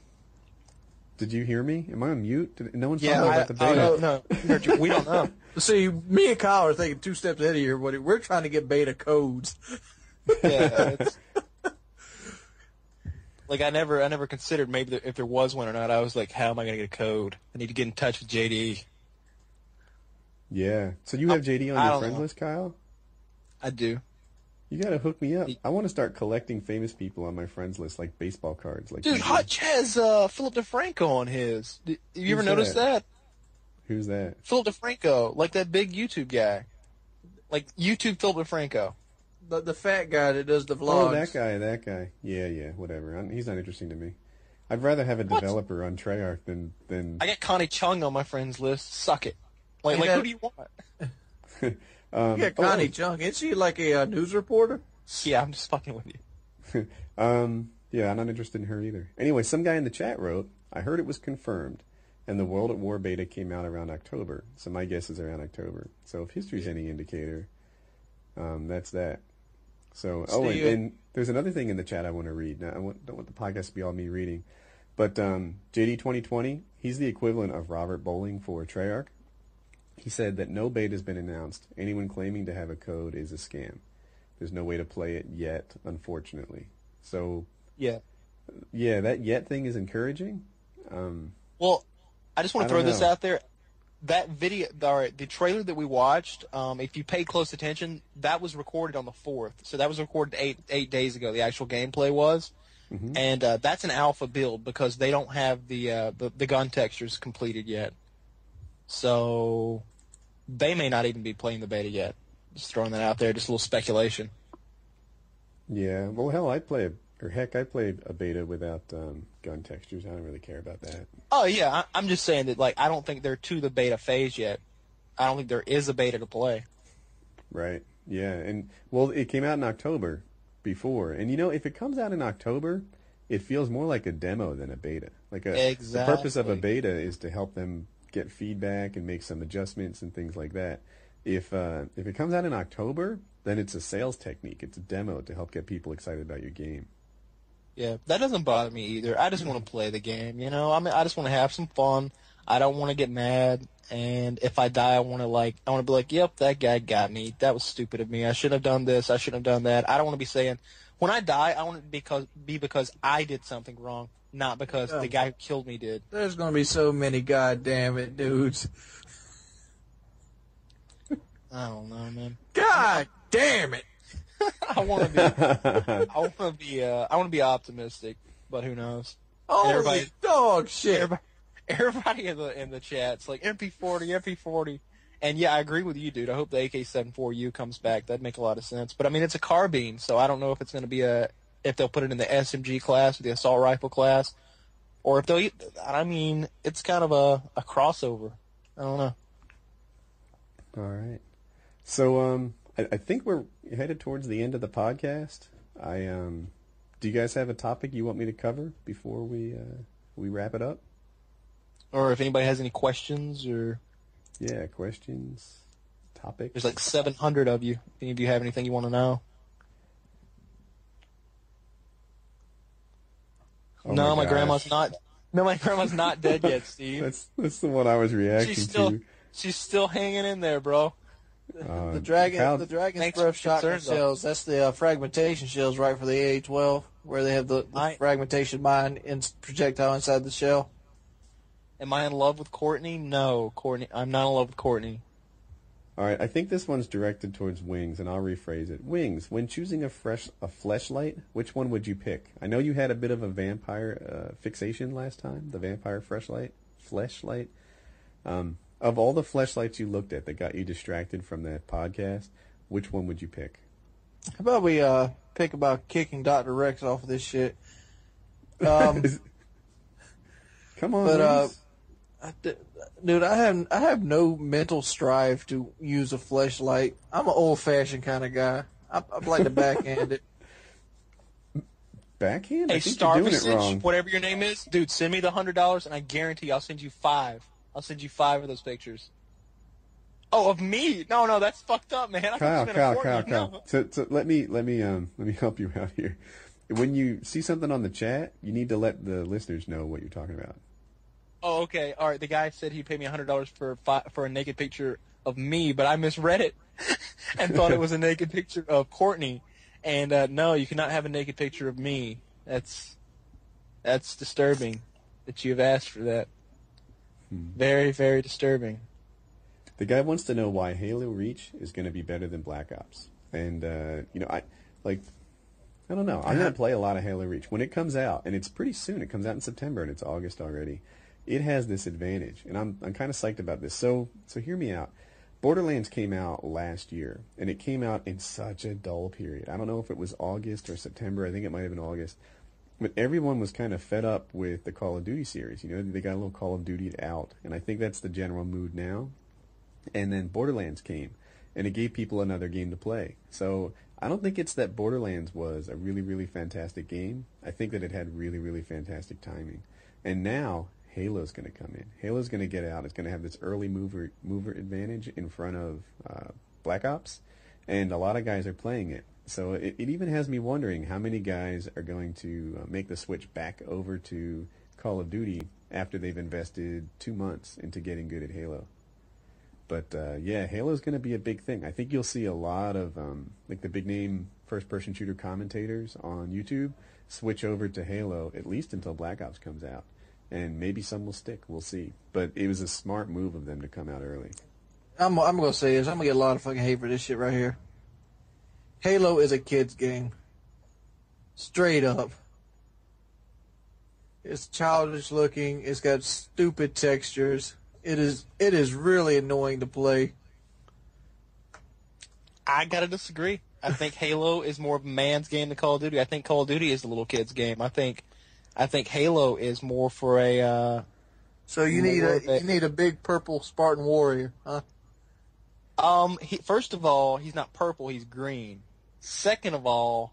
Did you hear me? Am I on mute? No one's talking about the beta. No, we don't know. See, me and Kyle are thinking 2 steps ahead of you. We're trying to get beta codes. Yeah. Like I never considered maybe if there was one or not. I was like, how am I going to get a code? I need to get in touch with JD. Yeah. So you have JD on your friends list, Kyle? I do. You got to hook me up. I want to start collecting famous people on my friends list, like baseball cards. Like dude, Hutch has Philip DeFranco on his. Have you ever noticed that? Who's that? Philip DeFranco, like that big YouTube guy. Like YouTube Philip DeFranco. The fat guy that does the vlogs. Oh, that guy. Yeah, whatever. He's not interesting to me. I'd rather have a developer on Treyarch than... I got Connie Chung on my friends list. Suck it. Like who do you want? You got Connie Chung. Isn't she like a news reporter? Yeah, I'm just fucking with you. Yeah, I'm not interested in her either. Anyway, some guy in the chat wrote, I heard it was confirmed, and the World at War beta came out around October. So my guess is around October. So if history's any indicator, that's that. So, and there's another thing in the chat I want to read. Now, I don't want the podcast to be all me reading. But JD 2020, he's the equivalent of Robert Bowling for Treyarch. He said that no beta has been announced. Anyone claiming to have a code is a scam. There's no way to play it yet, unfortunately. So, yeah, that yet thing is encouraging. Well, I just want to throw this out there. That video, the trailer that we watched, if you paid close attention, that was recorded on the 4th. So that was recorded eight days ago, the actual gameplay was. Mm-hmm. And that's an alpha build because they don't have the gun textures completed yet. So they may not even be playing the beta yet. Just throwing that out there, just a little speculation. Yeah, well, hell, I played a beta without gun textures. I don't really care about that. Oh, yeah, I'm just saying that, like, I don't think they're to the beta phase yet. I don't think there is a beta to play. Right, yeah, and, well, it came out in October before. And, if it comes out in October, it feels more like a demo than a beta. Exactly. The purpose of a beta is to help them get feedback and make some adjustments and things like that. If it comes out in October, then it's a sales technique. It's a demo to help get people excited about your game. Yeah, that doesn't bother me either. I just want to play the game, I mean, I just want to have some fun. I don't want to get mad, and if I die, I want to be like, yep, that guy got me. That was stupid of me. I shouldn't have done this. I shouldn't have done that. I don't want to be saying, when I die, I want it to be because I did something wrong, not because the guy who killed me did. There's going to be so many goddamn it dudes. I don't know, man. God damn it! I want to be optimistic, but who knows? Holy dog shit! Everybody in the chat's like MP40, and yeah, I agree with you, dude. I hope the AK-74U comes back. That'd make a lot of sense. But I mean, it's a carbine, so I don't know if it's going to be a if they'll put it in the SMG class or the assault rifle class, or if they'll. I mean, it's kind of a crossover. I don't know. All right. So I think we're headed towards the end of the podcast. Do you guys have a topic you want me to cover before we wrap it up? Or if anybody has any questions or... Yeah, questions, topics. There's like 700 of you. If any of you have anything you want to know. Oh No, my gosh. grandma's not... No, my grandma's not dead yet, Steve. That's the one I was reacting to. She's still hanging in there, bro. The dragon's breath shotgun shells. That's the fragmentation shells, right, for the AA-12, where they have the fragmentation mine projectile inside the shell. Am I in love with Courtney? No, Courtney. I'm not in love with Courtney. All right, I think this one's directed towards Wings, and I'll rephrase it. Wings, when choosing a fleshlight, which one would you pick? I know you had a bit of a vampire fixation last time, the vampire fleshlight. Of all the fleshlights you looked at that got you distracted from that podcast, which one would you pick? How about we pick about kicking Dr. Rex off of this shit? Come on, Wings. Dude, I have no mental strive to use a fleshlight. I'm an old-fashioned kind of guy. I like to backhand it. Backhand? Hey, I think you're doing it wrong. Whatever your name is, dude, send me the $100, and I guarantee I'll send you 5. I'll send you 5 of those pictures. Oh, of me? No, that's fucked up, man. Kyle. So let me help you out here. When you see something on the chat, you need to let the listeners know what you're talking about. Oh, okay. All right. The guy said he'd pay me $100 for a naked picture of me, but I misread it and thought it was a naked picture of Courtney. And no, you cannot have a naked picture of me. That's disturbing that you have asked for that. Very, very disturbing. The guy wants to know why Halo Reach is going to be better than Black Ops. And I don't know. I'm going to play a lot of Halo Reach when it comes out, and it's pretty soon. It comes out in September, and it's August already. It has this advantage, and I'm kind of psyched about this. So hear me out. Borderlands came out last year, and it came out in such a dull period. I don't know if it was August or September. I think it might have been August. But everyone was kind of fed up with the Call of Duty series. They got a little Call of Duty out, and I think that's the general mood now. And then Borderlands came, and it gave people another game to play. So I don't think it's that Borderlands was a really, really fantastic game. I think that it had really, really fantastic timing. And now Halo's going to come in. Halo's going to get out. It's going to have this early mover advantage in front of Black Ops, and a lot of guys are playing it. So it even has me wondering how many guys are going to make the switch back over to Call of Duty after they've invested 2 months into getting good at Halo. But yeah, Halo's going to be a big thing. I think you'll see a lot of the big name first-person shooter commentators on YouTube switch over to Halo at least until Black Ops comes out. And maybe some will stick. We'll see. But it was a smart move of them to come out early. I'm going to say this. I'm going to get a lot of fucking hate for this shit right here. Halo is a kid's game. Straight up. It's childish looking. It's got stupid textures. It is really annoying to play. I gotta disagree. I think Halo is more of a man's game than Call of Duty. I think Call of Duty is the little kid's game. I think Halo is more for a. So you need a big purple Spartan warrior, huh? First of all, he's not purple. He's green. Second of all,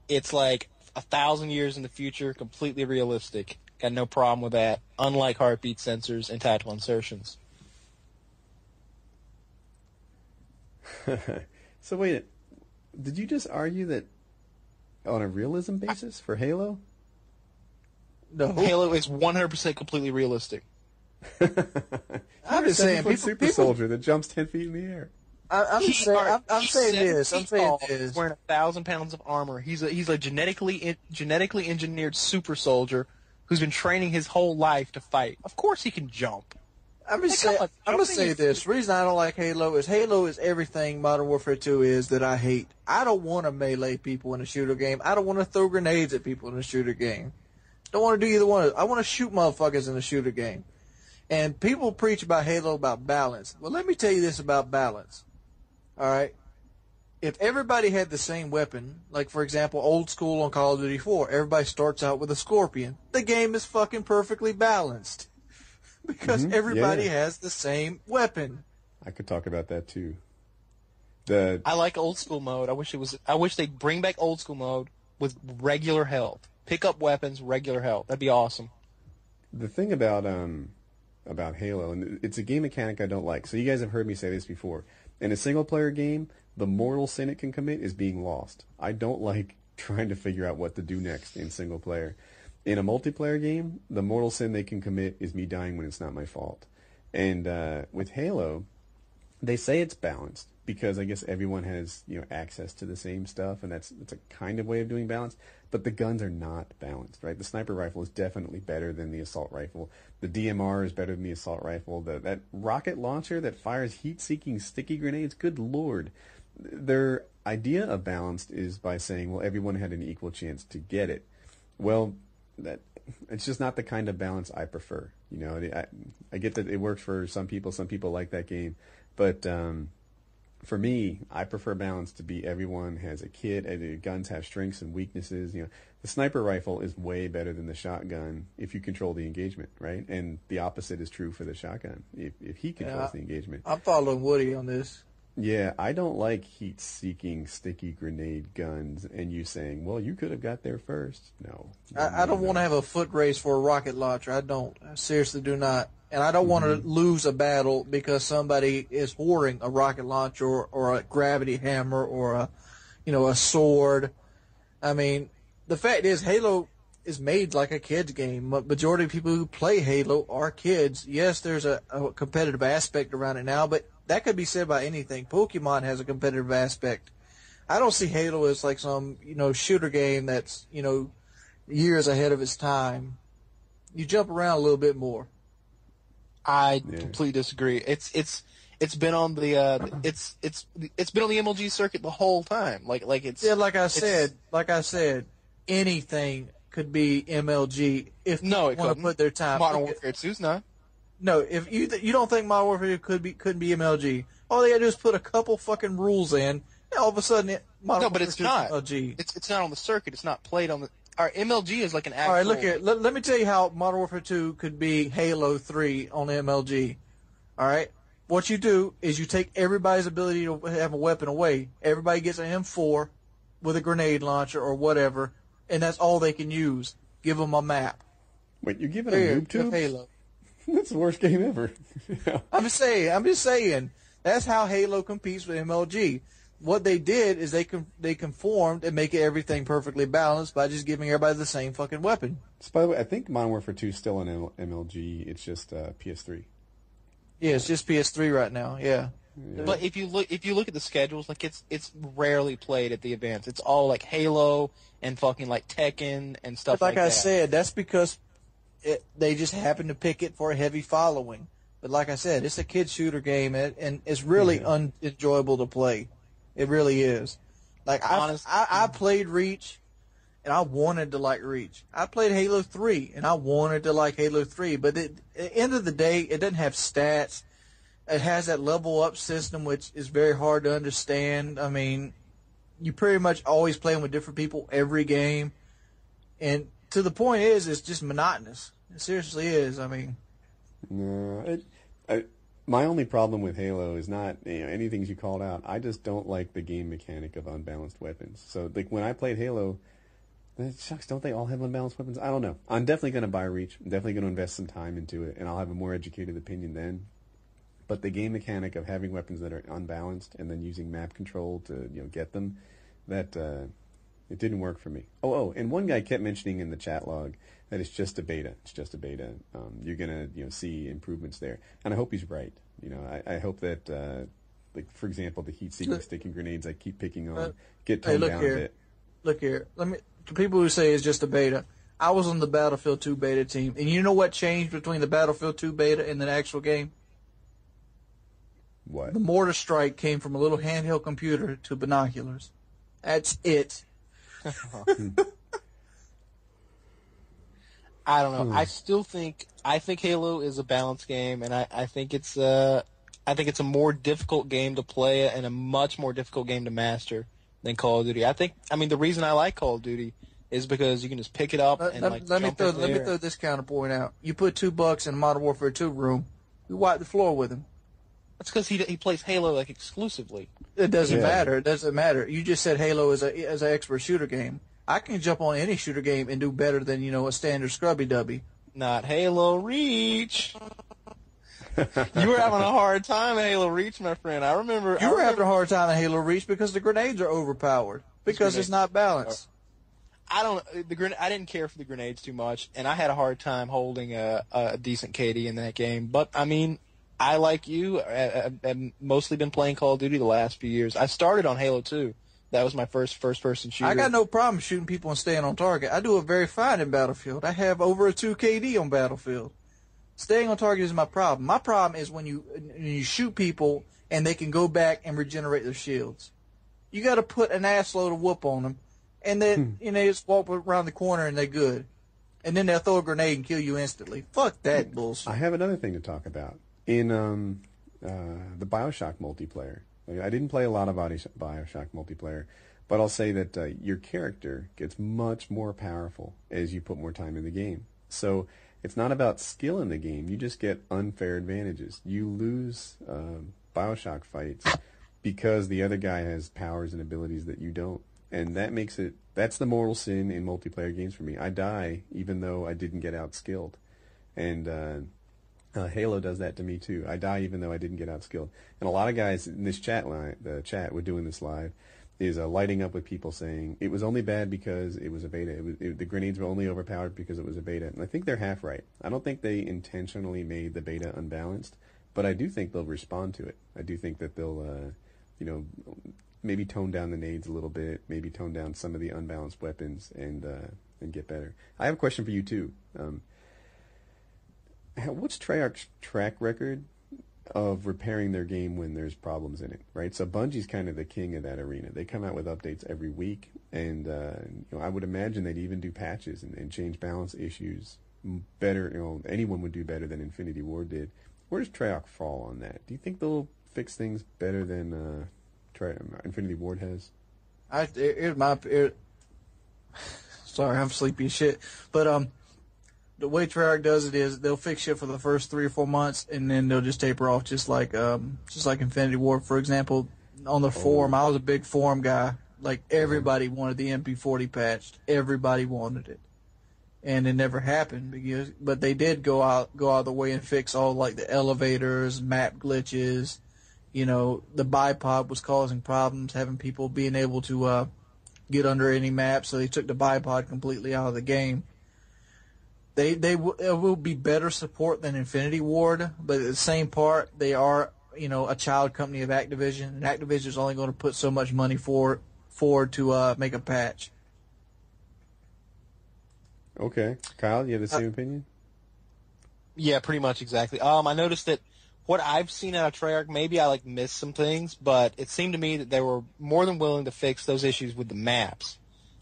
it's like 1,000 years in the future, completely realistic. Got no problem with that. Unlike heartbeat sensors and tactical insertions. So wait, did you just argue that on a realism basis for Halo? No. Halo is 100% completely realistic. I'm just saying, super soldier that jumps 10 feet in the air. I'm saying this. He's wearing 1,000 pounds of armor. He's a genetically engineered super soldier who's been training his whole life to fight. Of course he can jump. I'm gonna say this. The reason I don't like Halo is everything Modern Warfare 2 is that I hate. I don't want to melee people in a shooter game. I don't want to throw grenades at people in a shooter game. Don't want to do either one. I want to shoot motherfuckers in a shooter game. And people preach about Halo about balance. Well, let me tell you this about balance. All right? if everybody had the same weapon, like for example, old school on Call of Duty 4, everybody starts out with a Scorpion. The game is fucking perfectly balanced because everybody has the same weapon. I could talk about that too. I like old school mode. I wish they'd bring back old school mode with regular health. Pick up weapons, regular health. That'd be awesome. The thing about Halo, and it's a game mechanic I don't like. So you guys have heard me say this before. In a single player game, the mortal sin it can commit is being lost. I don't like trying to figure out what to do next in single player. In a multiplayer game, the mortal sin they can commit is me dying when it's not my fault. And with Halo, they say it's balanced because I guess everyone has access to the same stuff, and that's a kind of way of doing balance. But the guns are not balanced, right? The sniper rifle is definitely better than the assault rifle. The DMR is better than the assault rifle. That rocket launcher that fires heat-seeking sticky grenades, good lord. Their idea of balanced is by saying, well, everyone had an equal chance to get it. Well, it's just not the kind of balance I prefer. I get that it works for some people. Some people like that game. But for me, I prefer balance to be everyone has a kit. The guns have strengths and weaknesses. The sniper rifle is way better than the shotgun if you control the engagement, right? And the opposite is true for the shotgun if he controls the engagement. I'm following Woody on this. Yeah, I don't like heat-seeking sticky grenade guns and you saying, well, you could have got there first. No. I don't want to have a foot race for a rocket launcher. I don't. I seriously do not. And I don't want to lose a battle because somebody is hoarding a rocket launcher or a gravity hammer or a sword. I mean, the fact is Halo is made like a kid's game. Majority of people who play Halo are kids. Yes, there's a competitive aspect around it now, but that could be said by anything. Pokemon has a competitive aspect. I don't see Halo as like some, shooter game that's, years ahead of its time. You jump around a little bit more. I completely disagree. It's been on the it's been on the MLG circuit the whole time. Like like I said, anything could be MLG if no, they want to put their time. Modern Warfare 2's not. No, if you don't think Modern Warfare couldn't be MLG, all they gotta do is put a couple fucking rules in, and all of a sudden Modern Warfare 2 is MLG. It's not on the circuit. It's not played on the. Our MLG is like an actual. All right, look here. Let me tell you how Modern Warfare 2 could be Halo 3 on MLG. All right, what you do is you take everybody's ability to have a weapon away. Everybody gets an M4 with a grenade launcher or whatever, and that's all they can use. Give them a map. Wait, you're giving them noob tubes? Halo. That's the worst game ever. I'm just saying. That's how Halo competes with MLG. What they did is they conformed and make everything perfectly balanced by just giving everybody the same fucking weapon. So, by the way, I think Modern Warfare 2 is still on MLG. It's just PS3. Yeah, it's just PS3 right now. Yeah. But if you look at the schedules, like it's rarely played at the events. It's all like Halo and fucking like Tekken and stuff like that. Like I said, that's because they just happen to pick it for a heavy following. But like I said, it's a kid shooter game, and it's really unenjoyable to play. It really is. Like I played Reach, and I wanted to like Reach. I played Halo 3, and I wanted to like Halo 3. But at the end of the day, it doesn't have stats. It has that level up system, which is very hard to understand. I mean, you pretty much always playing with different people every game, and to the point is, it's just monotonous. It seriously is. I mean, no, my only problem with Halo is not anything you called out. I just don't like the game mechanic of unbalanced weapons. So, like when I played Halo, shucks, don't they all have unbalanced weapons? I don't know. I'm definitely going to buy Reach. I'm definitely going to invest some time into it, and I'll have a more educated opinion then. But the game mechanic of having weapons that are unbalanced and then using map control to get them, that it didn't work for me. And one guy kept mentioning in the chat log that it's just a beta. It's just a beta. You're gonna see improvements there, and I hope he's right. I hope that like for example the heat-seeking sticking grenades I keep picking on get toned down a bit. Look here. To people who say it's just a beta, I was on the Battlefield 2 beta team, and you know what changed between the Battlefield 2 beta and the actual game? What? The mortar strike came from a little handheld computer to binoculars. That's it. I don't know. I think Halo is a balanced game, and I think it's I think it's a more difficult game to play and a much more difficult game to master than Call of Duty. The reason I like Call of Duty is because you can just pick it up and let me throw this counterpoint out. You put $2 in a Modern Warfare 2 room, you wipe the floor with him. That's because he plays Halo like exclusively. It doesn't matter. It doesn't matter. You just said Halo is an expert shooter game. I can jump on any shooter game and do better than a standard scrubby dubby. Not Halo Reach. You were having a hard time at Halo Reach, my friend. I remember. You were having a hard time at Halo Reach because the grenades are overpowered. Because it's not balanced. I didn't care for the grenades too much, and I had a hard time holding a decent KD in that game. But I like you, have mostly been playing Call of Duty the last few years. I started on Halo 2. That was my first-person shooter. I got no problem shooting people and staying on target. I do it very fine in Battlefield. I have over a 2 KD on Battlefield. Staying on target is my problem. My problem is when you shoot people and they can go back and regenerate their shields. You got to put an assload of whoop on them, and then they just walk around the corner and they're good. And then they'll throw a grenade and kill you instantly. Fuck that bullshit. I have another thing to talk about. In the BioShock multiplayer, I didn't play a lot of BioShock multiplayer, but I'll say that your character gets much more powerful as you put more time in the game. So it's not about skill in the game. You just get unfair advantages. You lose BioShock fights because the other guy has powers and abilities that you don't. And that's the mortal sin in multiplayer games for me. I die even though I didn't get outskilled. And Halo does that to me too. I die even though I didn't get outskilled. And a lot of guys in this the chat, we're doing this live, is lighting up with people saying it was only bad because it was a beta. The grenades were only overpowered because it was a beta. And I think they're half right. I don't think they intentionally made the beta unbalanced, but I do think they'll respond to it. I do think that they'll, maybe tone down the nades a little bit, maybe tone down some of the unbalanced weapons and get better. I have a question for you too. What's Treyarch's track record of repairing their game when there's problems in it, right? So Bungie's kind of the king of that arena. They come out with updates every week, and I would imagine they'd even do patches and change balance issues better. Anyone would do better than Infinity Ward did. Where does Treyarch fall on that? Do you think they'll fix things better than Infinity Ward has? Sorry, I'm sleepy as shit. But the way Treyarch does it is they'll fix shit for the first 3 or 4 months, and then they'll just taper off, just like Infinity Ward, for example. On the forum, I was a big forum guy. Like everybody wanted the MP40 patched. Everybody wanted it, and it never happened but they did go out of the way and fix all like the elevators, map glitches. The bipod was causing problems, having people being able to get under any map, so they took the bipod completely out of the game. It will be better support than Infinity Ward, but at the same part, they are a child company of Activision, and Activision is only going to put so much money forward to make a patch. Okay, Kyle, you have the same opinion? Yeah, pretty much exactly. I noticed that what I've seen out of Treyarch, maybe I missed some things, but it seemed to me that they were more than willing to fix those issues with the maps.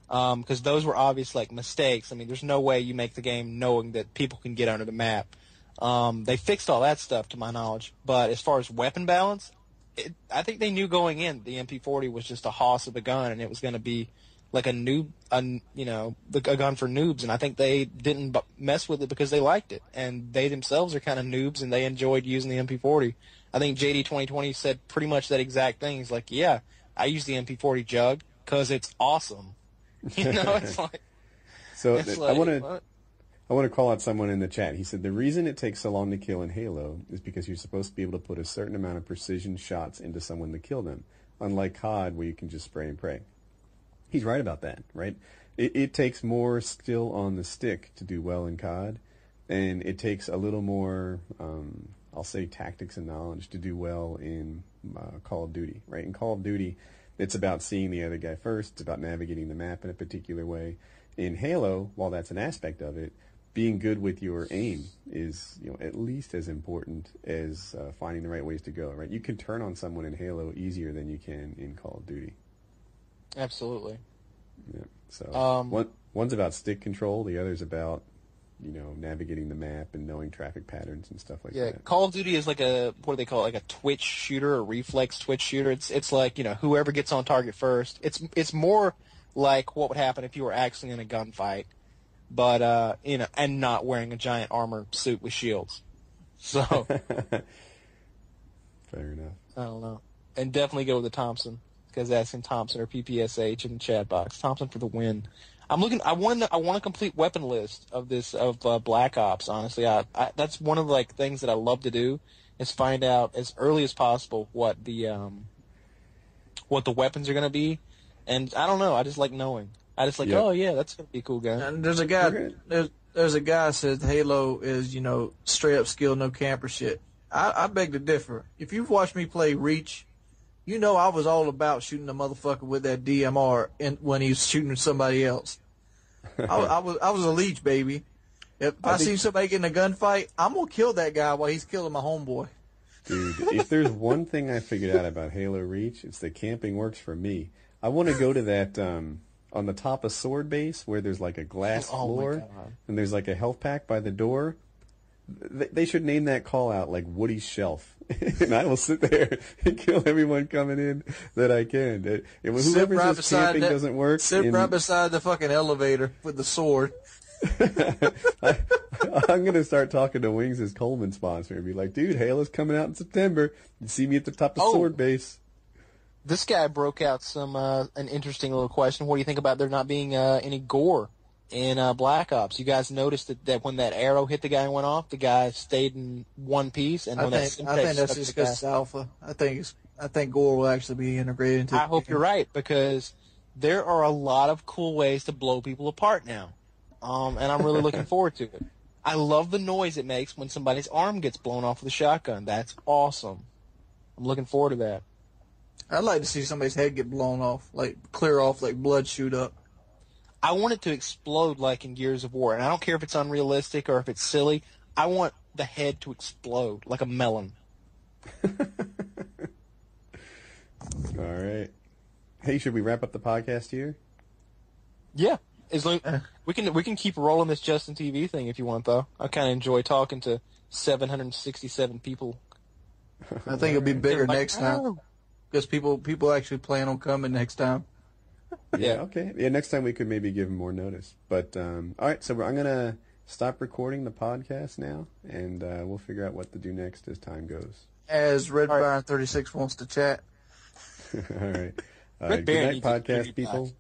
Because those were obvious mistakes. There's no way you make the game knowing that people can get under the map. They fixed all that stuff to my knowledge, but as far as weapon balance, I think they knew going in the MP40 was just a hoss of a gun, and it was going to be like a gun for noobs. And I think they didn't mess with it because they liked it, and they themselves are kind of noobs, and they enjoyed using the MP40. I think JD 2020 said pretty much that exact thing. He's like, "Yeah, I use the MP40 Jug because it's awesome." It's like. So I want to call out someone in the chat. He said the reason it takes so long to kill in Halo is because you're supposed to be able to put a certain amount of precision shots into someone to kill them, unlike COD where you can just spray and pray. He's right about that, right? It takes more skill on the stick to do well in COD, and it takes a little more, I'll say, tactics and knowledge to do well in Call of Duty, right? In Call of Duty, it's about seeing the other guy first. It's about navigating the map in a particular way. In Halo, while that's an aspect of it, being good with your aim is at least as important as finding the right ways to go, right? You can turn on someone in Halo easier than you can in Call of Duty. Absolutely. Yeah. So one's about stick control, the other's about navigating the map and knowing traffic patterns and stuff like Yeah, that. Call of Duty is like what do they call it? Like a twitch shooter, a reflex twitch shooter. It's like, whoever gets on target first. It's more like what would happen if you were actually in a gunfight, but and not wearing a giant armor suit with shields. So Fair enough. I don't know. And definitely go with the Thompson, because asking Thompson or PPSH in the chat box. Thompson for the win. I want a complete weapon list of Black Ops. Honestly, that's one of the things that I love to do, is find out as early as possible what the weapons are going to be, and I don't know. I just like knowing. I just like, Yep. oh yeah, that's going to be a cool gun. And there's a guy. There's a guy says Halo is straight up skill, no camper shit. I beg to differ. If you've watched me play Reach, I was all about shooting the motherfucker with that DMR when he was shooting somebody else. I was a leech, baby. If I see somebody getting a gunfight, I'm gonna kill that guy while he's killing my homeboy. Dude, if there's one thing I figured out about Halo Reach, it's that camping works for me. I want to go to that on the top of Sword Base where there's like a glass floor and there's like a health pack by the door. They should name that call out like Woody's Shelf, and I will sit there and kill everyone coming in that I can. Whoever says camping doesn't work, sit right beside the fucking elevator with the sword. I'm gonna start talking to Wings as Coleman sponsor and be like, dude, Halo's coming out in September. You see me at the top of Sword Base. This guy broke out an interesting little question. What do you think about there not being any gore in Black Ops? You guys noticed that when that arrow hit the guy and went off, the guy stayed in one piece, and I think that's just because it's alpha. I think gore will actually be integrated into. I hope you're right, because there are a lot of cool ways to blow people apart now, and I'm really looking forward to it. I love the noise it makes when somebody's arm gets blown off with a shotgun. That's awesome. I'm looking forward to that. I'd like to see somebody's head get blown off, clear off, blood shoot up. I want it to explode like in Gears of War, and I don't care if it's unrealistic or if it's silly. I want the head to explode like a melon. All right. Hey, should we wrap up the podcast here? Yeah. We can keep rolling this Justin TV thing if you want, though. I kind of enjoy talking to 767 people. I think it'll be bigger next time, because people actually plan on coming next time. Yeah, okay. Yeah, next time we could maybe give them more notice. But, all right, so I'm going to stop recording the podcast now, and we'll figure out what to do next as time goes. As Red Baron 36 wants to chat. All right. Red Good Baron night, needs a podcast beauty people. box.